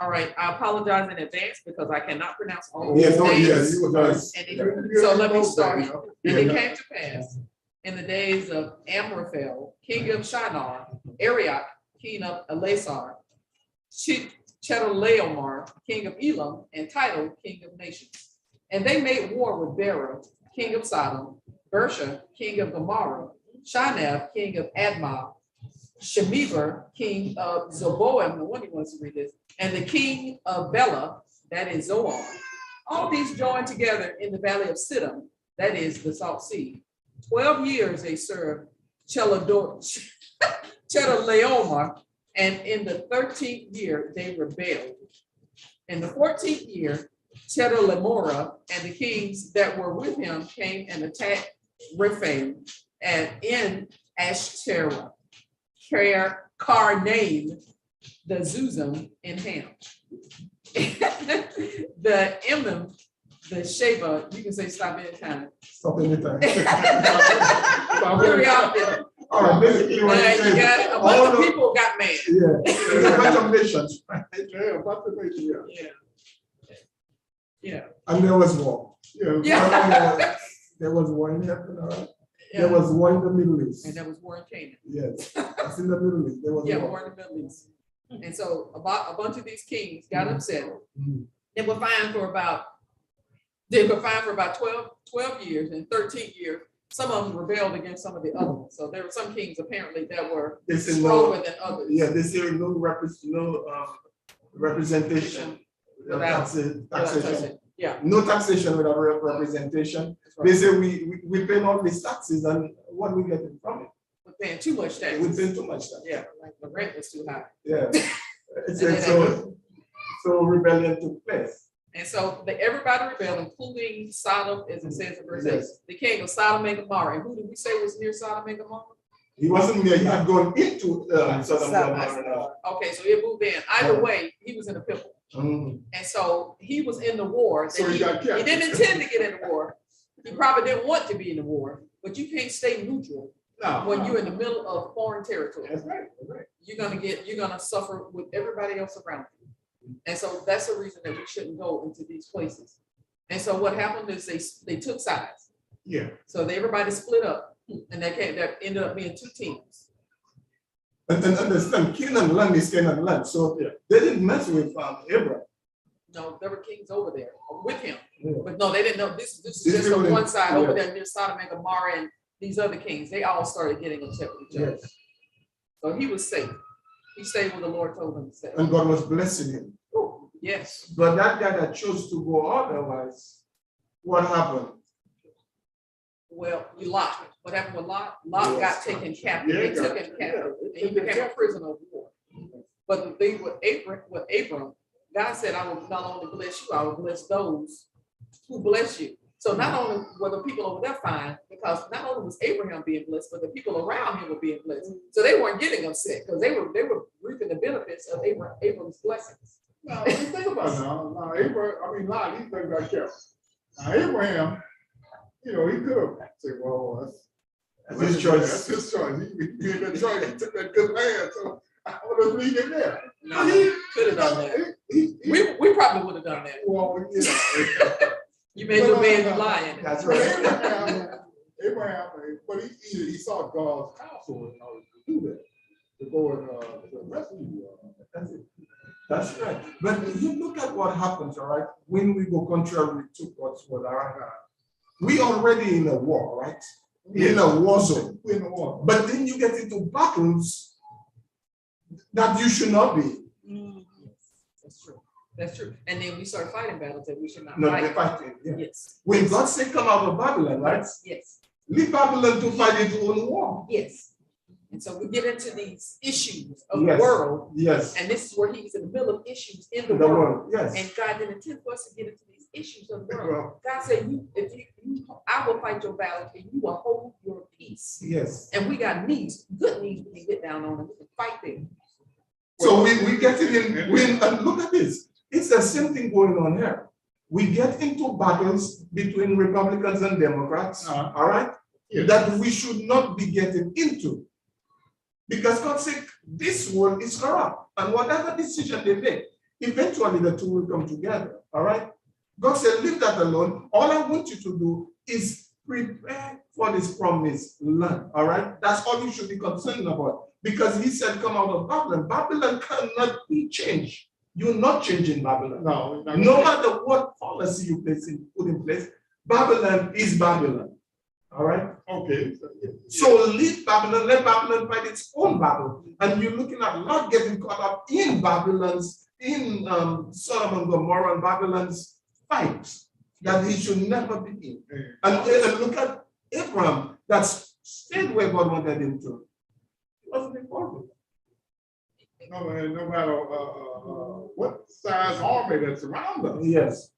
All right, I apologize in advance because I cannot pronounce all Yes, these oh, names. yes, you were nice. And it- so let me start. And it Yeah. came to pass in the days of Amraphel, king of Shinar, Arioch, king of Elasar, Chedorlaomer, king of Elam, and Tidal, king of nations. And they made war with Bera, king of Sodom, Bersha, king of Gomorrah, Shinab, king of Admah, Shemeber, king of Zeboim, no one wants to read this, and the king of Bela, that is Zoar. All these joined together in the valley of Siddim, that is the Salt Sea. 12 years they served Chedorlaomer, and in the 13th year they rebelled. In the 14th year, Chedorlaomer and the kings that were with him came and attacked Rephaim and in Ashtaroth, Karnaim, the Zuzim in Ham. The Emim, the Sheba, you can say stop anytime. Stop anytime. Very often. All right, basically what You it says, got, a all bunch of the- people got mad. Yeah, it's a bunch of nations, Yeah, about the nation, yeah. Yeah. Yeah. and there was war. Yeah. Yeah. There was war in heaven, all right? Yeah. There was war in the Middle East. And that was war in Canaan. Yes, that's in the Middle East. There was Yeah, war. war in the Middle East. And so a bunch of these kings got upset. Mhm. They were fined for about 12 years and 13 years. Some of them rebelled against some of the other ones. So there were some kings apparently that were They say no, stronger than others. yeah, they say no representation. Without- Taxation. Yeah. No taxation without representation. That's They right. say we pay all these taxes and what we get from it? We're paying too much We taxes. pay too much tax. Yeah, like the rent was too high. Yeah. It's And like then so rebellion took place. And so everybody rebelled, including Sodom, as it says in verse 8. Yes. The king of Sodom and Gomorrah. And who did we say was near Sodom and Gomorrah? He wasn't there, he had gone into Sodom and Gomorrah. Okay, so he moved in. Either Yeah. way, he was in a pickle. Mhm. And so he was in the war. that So he got kept. He didn't intend to get in the war. He probably didn't want to be in the war, but you can't stay neutral No, when no. you're in the middle of foreign territory. That's right, that's right. You're gonna suffer with everybody else around you. And so that's the reason that we shouldn't go into these places. And so what happened is they took sides. Yeah. So everybody split up and that ended up being 2 teams. And understand, Canaan land is Canaan land, so Yeah. they didn't mess with Abraham. No, there were kings over there with him. Yeah. But no, they didn't know, this is These just people on one didn't- side over yeah. there near Sodom and Gomorrah and these other kings. They all started getting upset with each other. Yes. So he was safe. He stayed where the Lord told him to stay. And God was blessing him. Ooh, yes. But that guy that chose to go otherwise, what happened? Well, Lot, what happened with Lot? Lot got Yes. taken captive. Yeah, They he took got- him captive yeah, and they he took him became a captive. prisoner of war. But the thing with Abram, God said, I will not only bless you, I will bless those who bless you. So not only were the people over there fine, because not only was Abraham being blessed, but the people around him were being blessed. So they weren't getting upset because they were reaping the benefits of Abram's blessings. Now, you think about it now, Lot, he think got kept. Now, Abraham, he could have said, well, That's his choice. That's his choice. He made that choice. He took that good land, so I want to leave him there. No, he could have done that. We probably would have done that. Well, You made the man lying. That's But right. Abraham, but he saw God's counsel in order to do that, to go and to rescue. That's it. That's right. But you look at what happens, all right, when we go contrary to God's word, all right? We already in a war, right? In a war zone. We're in the war. But then you get into battles that you should not be. That's true. That's true. And then we start fighting battles that we should not Not the fight. fighting. Yeah. Yes. When God said, come out of Babylon, right? Yes. Leave Babylon to fight its own war. Yes. And so we get into these issues of the Yes. world, Yes. and this is where he's in the middle of issues in the The world. world, yes. And God didn't intend for us to get into these issues of the world. God said, I will fight your battle and you will hold your peace. Yes. And we got knees, good knees we can get down on and we can fight them. So we get it in, and look at this. It's the same thing going on here. We get into battles between Republicans and Democrats, Uh-huh. all right? Yeah. That we should not be getting into. Because God said, this world is corrupt. And whatever decision they make, eventually the two will come together, all right? God said, leave that alone. All I want you to do is prepare for this promised land, all right? That's all you should be concerned about. Because he said, come out of Babylon. Babylon cannot be changed. You're not changing Babylon. No. No matter what policy you put in place, Babylon is Babylon, all right? Okay. So leave Babylon, let Babylon fight its own battle. And you're looking at not getting caught up in Sodom and Gomorrah and Babylon's fights that he should never be in. And look at Abraham, that's stayed where God wanted him to. He wasn't involved. No matter what size army that surrounds us, Yes.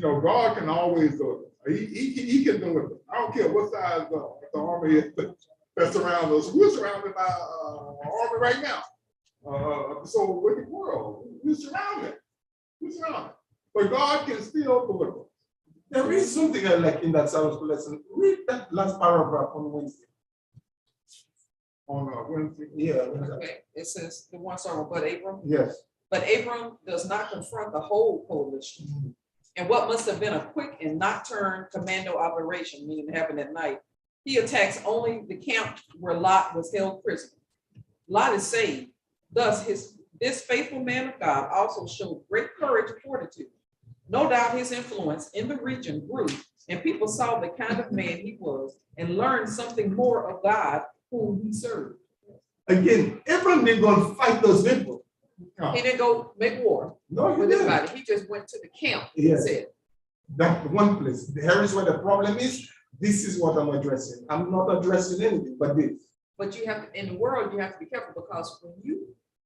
God can always do it. He can do it. I don't care what size the army is that surrounds us. We're surrounded by an army right now. So with the world, we're surrounded. But God can still deliver. There is something I like in that Sabbath lesson. Read that last paragraph on Wednesday. On Wednesday. Yeah. Okay, it says the one song, but Abram. Yes. But Abram does not confront the whole coalition. And what must have been a quick and nocturne commando operation, meaning it happened at night, he attacks only the camp where Lot was held prisoner. Lot is saved. Thus, this faithful man of God also showed great courage and fortitude. No doubt his influence in the region grew, and people saw the kind of man he was and learned something more of God whom he served. Again, Abraham didn't go and fight those people. No. He didn't go make war No, he with didn't. anybody. He just went to the camp, he Yes. said. That one place. Here is where the problem is. This is what I'm addressing. I'm not addressing anything but this. But you have to, in the world, you have to be careful, because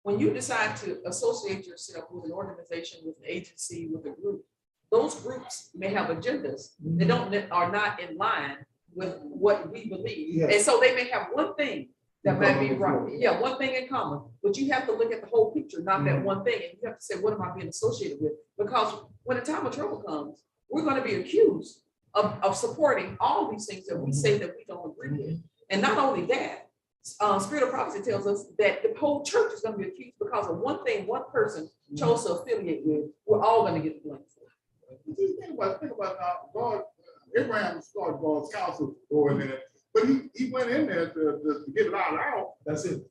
when you decide to associate yourself with an organization, with an agency, with a group, those groups may have agendas that are not in line with what we believe. Yes. And so they may have one thing that might be right. Yeah, one thing in common, but you have to look at the whole picture, not that one thing. And you have to say, what am I being associated with? Because when the time of trouble comes, we're going to be accused of supporting all these things that we say that we don't agree with. And not only that, Spirit of Prophecy tells us that the whole church is going to be accused because of one thing one person chose to affiliate with. We're all going to get the blame for it. Think about God. Abraham started God's counsel going in, but he went in there to get it all out. That's it.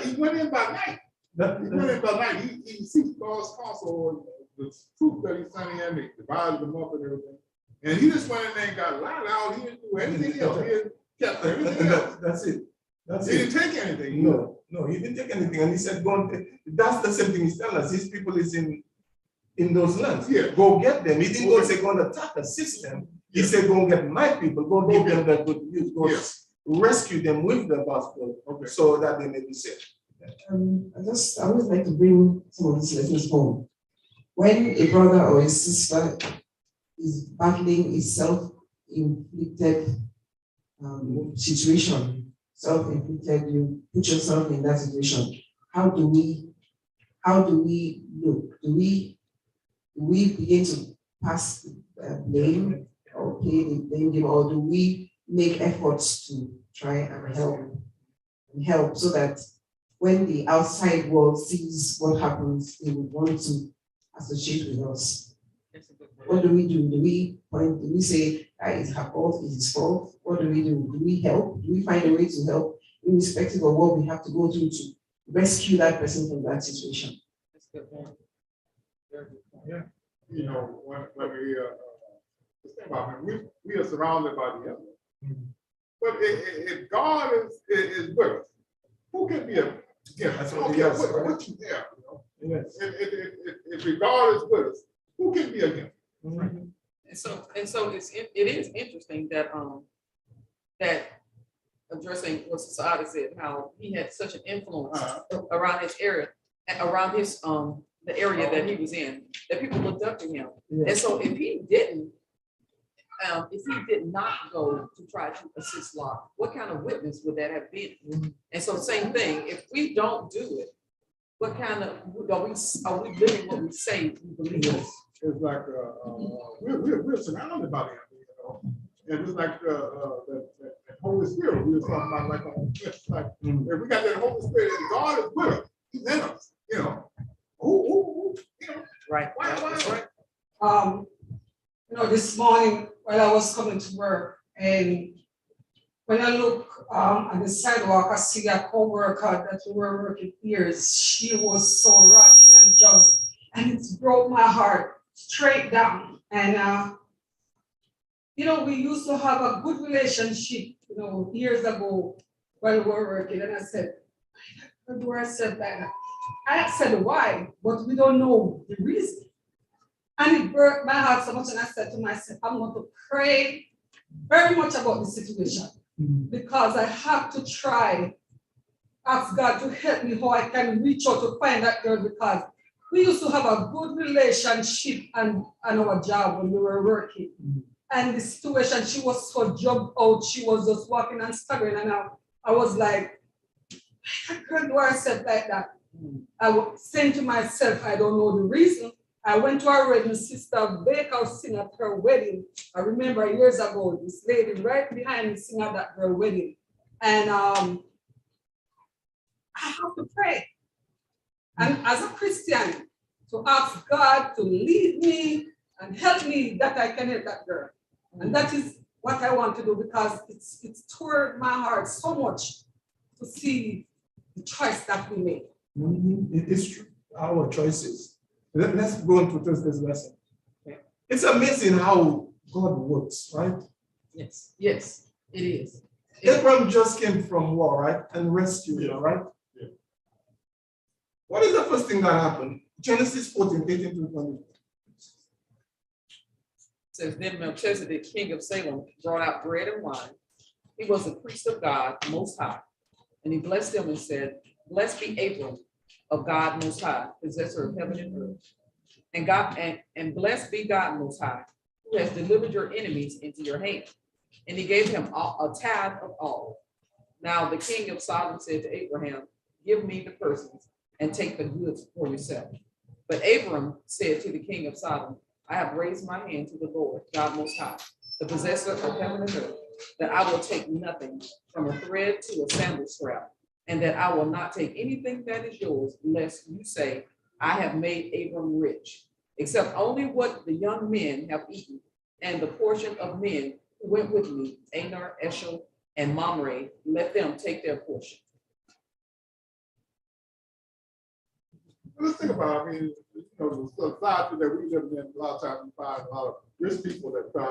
He went in by night. He went in by night. He seeks God's counsel, the truth that he sent in, he divided them up and everything. And he just went in there and got lied out. He didn't do anything else. He kept everything else. That's it. That's He it. didn't take anything. No, he didn't take anything. And he said, go and that's the same thing he's telling us. His people is in those lands. Yeah. Go get them. He didn't go and say, go and attack the system. He said, go and get my people. Go give them the good news. Go rescue them with the gospel so that they may be saved. I would like to bring some of these lessons home. When a brother or a sister is battling a self-inflicted situation, self-inflicted, you put yourself in that situation. How do we look? Do we begin to pass blame or play the blame game, or do we make efforts to try and help so that when the outside world sees what happens, they would want to associate with us? What do we do? Do we say it's her fault, it's his fault? What do we do? Do we help? Do we find a way to help, irrespective of what we have to go through to rescue that person from that situation? That's a good point. Very good point. Yeah. When we think about it, we are surrounded by the enemy. But if God is with us, who can be a That's what okay, he has, what you there? Yes. If God is with us, who can be against? And so it is interesting that that addressing what Saada said, how he had such an influence around his area, around his the area that he was in, that people looked up to him. And so if he did not go to try to assist Lot, what kind of witness would that have been? And so same thing, if we don't do it, what kind of, are we living what we say we believe? It's like we're surrounded by them, and it's like the Holy Spirit. We were talking about like if we got that Holy Spirit, and God is with us, He's in us. Who Right, that's right. This morning while I was coming to work, and when I look on the sidewalk, I see a co-worker that we were working years. She was so rotten and just, and it broke my heart straight down. And we used to have a good relationship, years ago while we were working. And I said, why do I said that? I said why, but we don't know the reason. And it broke my heart so much, and I said to myself, I'm going to pray very much about the situation because I have to try, ask God to help me how I can reach out to find that girl, because we used to have a good relationship and our job when we were working. And the situation, she was so jumped out, she was just walking and staggering, and I was like, I can't do herself like that. I was saying to myself, I don't know the reason. I went to her wedding, Sister Baker sing at her wedding. I remember years ago, this lady right behind me sing at that girl wedding. And I have to pray. And as a Christian, to ask God to lead me and help me that I can help that girl. And that is what I want to do, because it's tore my heart so much to see the choice that we made. It is true, our choices. Let's go on to Thursday's lesson. It's amazing how God works, right? Yes, it is. Abraham just came from war, right? And rescued her, right? Yeah. What is the first thing that happened? Genesis 14, 18 to 20. Says, then Melchizedek, king of Salem, brought out bread and wine. He was a priest of God Most High. And he blessed him and said, blessed be Abram of God Most High, possessor of heaven and earth. And God and blessed be God Most High, who has delivered your enemies into your hand. And he gave him a tithe of all. Now the king of Sodom said to Abraham, give me the persons and take the goods for yourself. But Abram said to the king of Sodom, I have raised my hand to the Lord, God Most High, the possessor of heaven and earth, that I will take nothing from a thread to a sandal strap, and that I will not take anything that is yours, lest you say, I have made Abram rich, except only what the young men have eaten, and the portion of men who went with me, Anar, Eshel, and Mamre, let them take their portion. Let's think about, the society that we live in, a lot of times we find a lot of rich people that try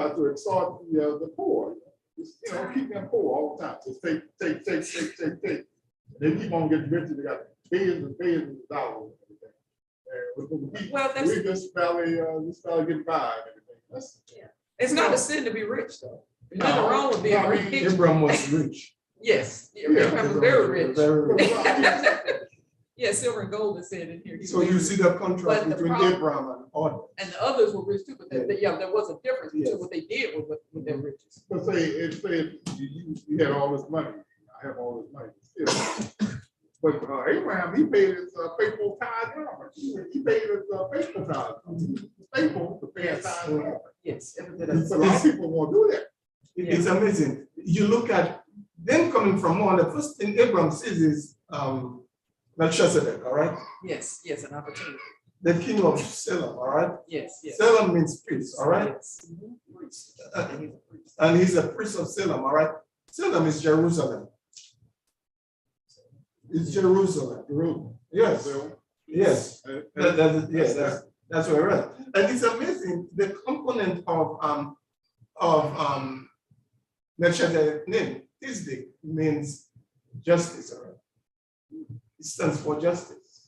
to extort the poor. Just, keep them poor all the time. Just take. And they keep on getting rich. They got billions and billions of dollars. Well, that's, this valley getting by and everything. it's not a sin to be rich, though. There's nothing wrong with being rich. Abraham was rich. Yes, Abraham was very rich. Very rich. Yeah, silver and gold is said in here. So you see the contrast But the between problem- Abraham and others. And the others were rich too, but there was a difference Yes. between what they did with their riches. But say you had all this money. I have all this money still. But Abraham, he paid his faithful tithe. He paid his faithful tithe. He was faithful to pay his tithe. Yes, every bit And of so a lot of people won't do that. It's amazing. You look at them coming from war, the first thing Abraham sees is Melchizedek, all right? Yes, an opportunity. The king of Salem, all right? Yes. Salem means priest, all right? Yes. Priest. And he's a priest. And he's a priest of Salem, all right? Salem is Jerusalem. It's Jerusalem. Yes. So, Yes. and- That's where we're at. And it's amazing, the component of Melchizedek's name, Tisdik, means justice, all right? It stands for justice.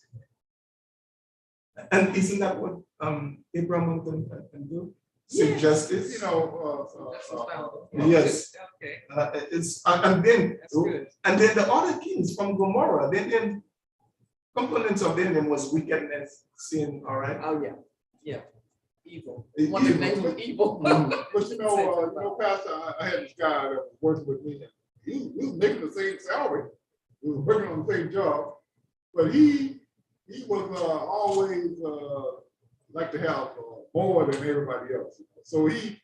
And isn't that what Abraham wanted to do? Seek Yes. justice? Yes. Okay, It's and then that's good. and then the other kings from Gomorrah, then components of their name was wickedness, sin, all right? Oh, yeah. Evil. Evil. One of the names was evil. Mhm. But Pastor, I had this guy that was working with me. And he was making the same salary. He was working on the same job, but he was always like to have more than everybody else. So he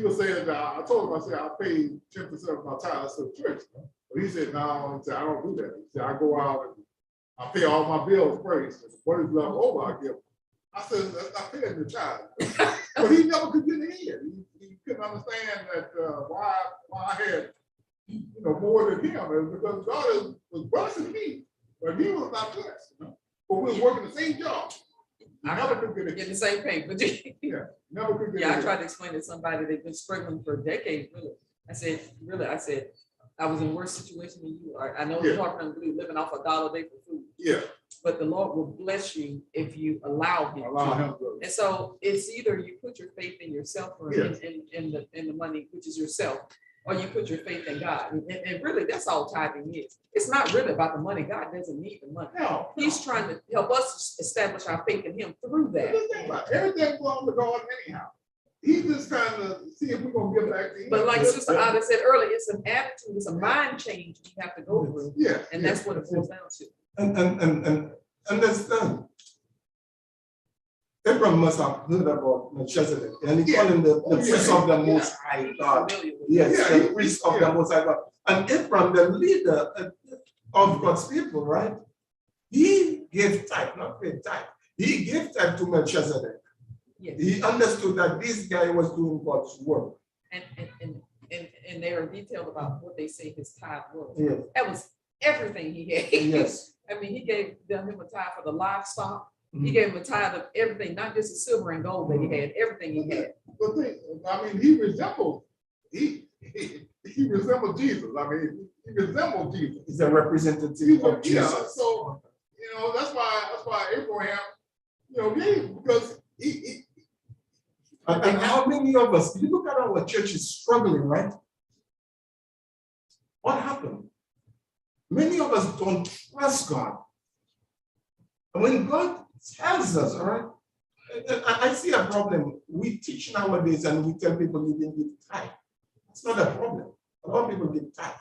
was saying that I told him, I said, I paid 10% of my tithes to the church. But he said, no, he said, I don't do that. He said, I go out and I pay all my bills first. What is left over, I give. I said, that's not paying the child. But he never could get ahead. He couldn't understand that why I had, more than him. And because God was blessing me, but he was not blessed. But we were working the same job. I never could get Getting ahead. the same pay, but Never could get yeah, I ahead. tried to explain to somebody they've been struggling for decades, really. I said, I was in a worse situation than you are. I know Yeah. you're talking about living off $1 a day for food, Yeah, but the Lord will bless you if you allow him. allow to. him to. And so it's either you put your faith in yourself or Yes. in the money, which is yourself, or you put your faith in God. And really, that's all tithing is. It's not really about the money. God doesn't need the money. No, He's trying to help us establish our faith in him through that. Just think about it. Everything belongs to God anyhow. He's just trying to see if we're gonna get back to him. But like Sister Ada said earlier, it's an attitude, it's a mind change we have to go through. Yeah. And that's what it boils down to. And understand. Abraham must have heard about Melchizedek, and he called him the priest of the Most High God. Familiar with it. Yes, Yeah, the priest of the Most High God. And Abraham, the leader of God's people, right? He gave tithe, not paid tithe. He gave tithe to Melchizedek. Yes. He understood that this guy was doing God's work. And they are detailed about what they say his tithe was. Yes, That was everything he had. yes. I mean, he gave them him a tithe for the livestock. He Mhm. gave him a tithe of everything, not just the silver and gold that he had, everything he had. But I mean, he resembled Jesus. I mean, he resembled Jesus. He's a representative of Yeah, Jesus. so, that's why Abraham, gave, because he And how many of us, if you look at our church is struggling, right? What happened? Many of us don't trust God. And when God tells us, all right, I see a problem. We teach nowadays and we tell people you didn't give tithe. It's not a problem. A lot of people give tithe.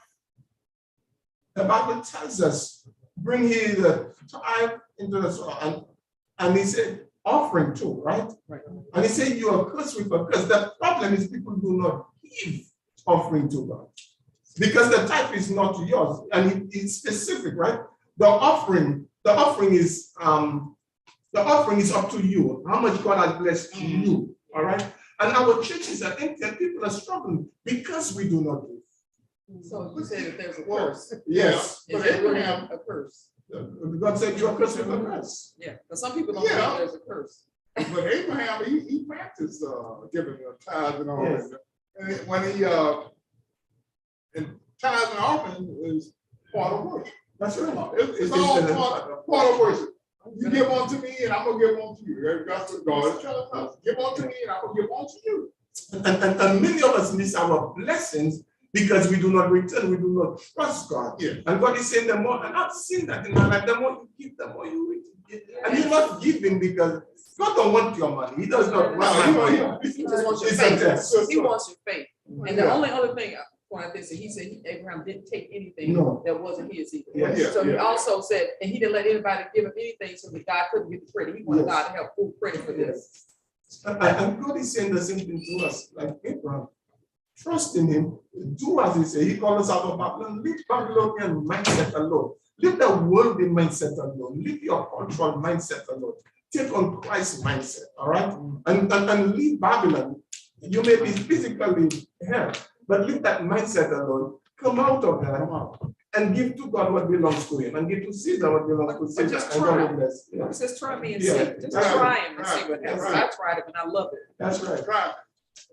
The Bible tells us, bring ye the tithe into the soil. And he said, offering too, right? Right. And he said, you are cursed with a curse. The problem is people do not give offering to God because the tithe is not yours and it's specific, right? The offering is up to you. How much God has blessed you, all right? And our churches are empty and people are struggling because we do not give. So you said that there's a Well, curse. Yes. Is But there really Abraham, a curse? God said you are cursed with a curse. Yeah, but some people don't think Yeah. there's a curse. but Abraham, he practiced giving tithes and all Yes. that. And when and tithes and offering is part of worship. That's right. It's all part of worship. You give unto me and I'm gonna give unto you. That's what God is telling us. Give unto me and I'm gonna give unto you. And many of us miss our blessings because we do not return, we do not trust God. Yeah. And God is saying the more, and I've seen that in my life, the more you give, the more you return. And you're not giving because God don't want your money. He does not want No, your he- money. He just wants your It's a faith. test. He wants your faith. And the Yeah. only other thing I wanted to say, he said Abraham didn't take anything No. that wasn't his either. Yes. So he Yeah. also said, and he didn't let anybody give him anything so that God couldn't get the credit. He wanted Yes. God to have full credit for this. And God is saying the same thing to us, like Abraham. Trust in him, do as he says. He called us out of Babylon. Leave Babylonian mindset alone. Leave the worldly mindset alone. Leave your cultural mindset alone. Take on Christ's mindset, all right? And leave Babylon. You may be physically here, but leave that mindset alone. Come out of there and give to God what belongs to him, and give to Caesar what belongs to But Caesar. just And God try. will bless. Yeah, He says, try me and Yeah. see. Just Right. try him and see what happens. Right. I tried it and I love it. that's right. Right.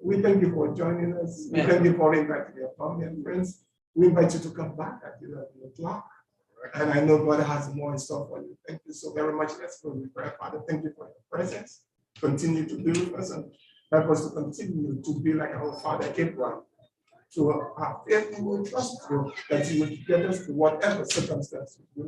We thank you for joining us. We Amen. thank you for inviting your family and friends. We invite you to come back at 11 o'clock. And I know God has more in store for you. Thank you so very much. Let's go with prayer. Father, thank you for your presence. Continue to be with us and help us to continue to be like our Father Abraham. To our faith, we will trust you that you will get us to whatever circumstances we may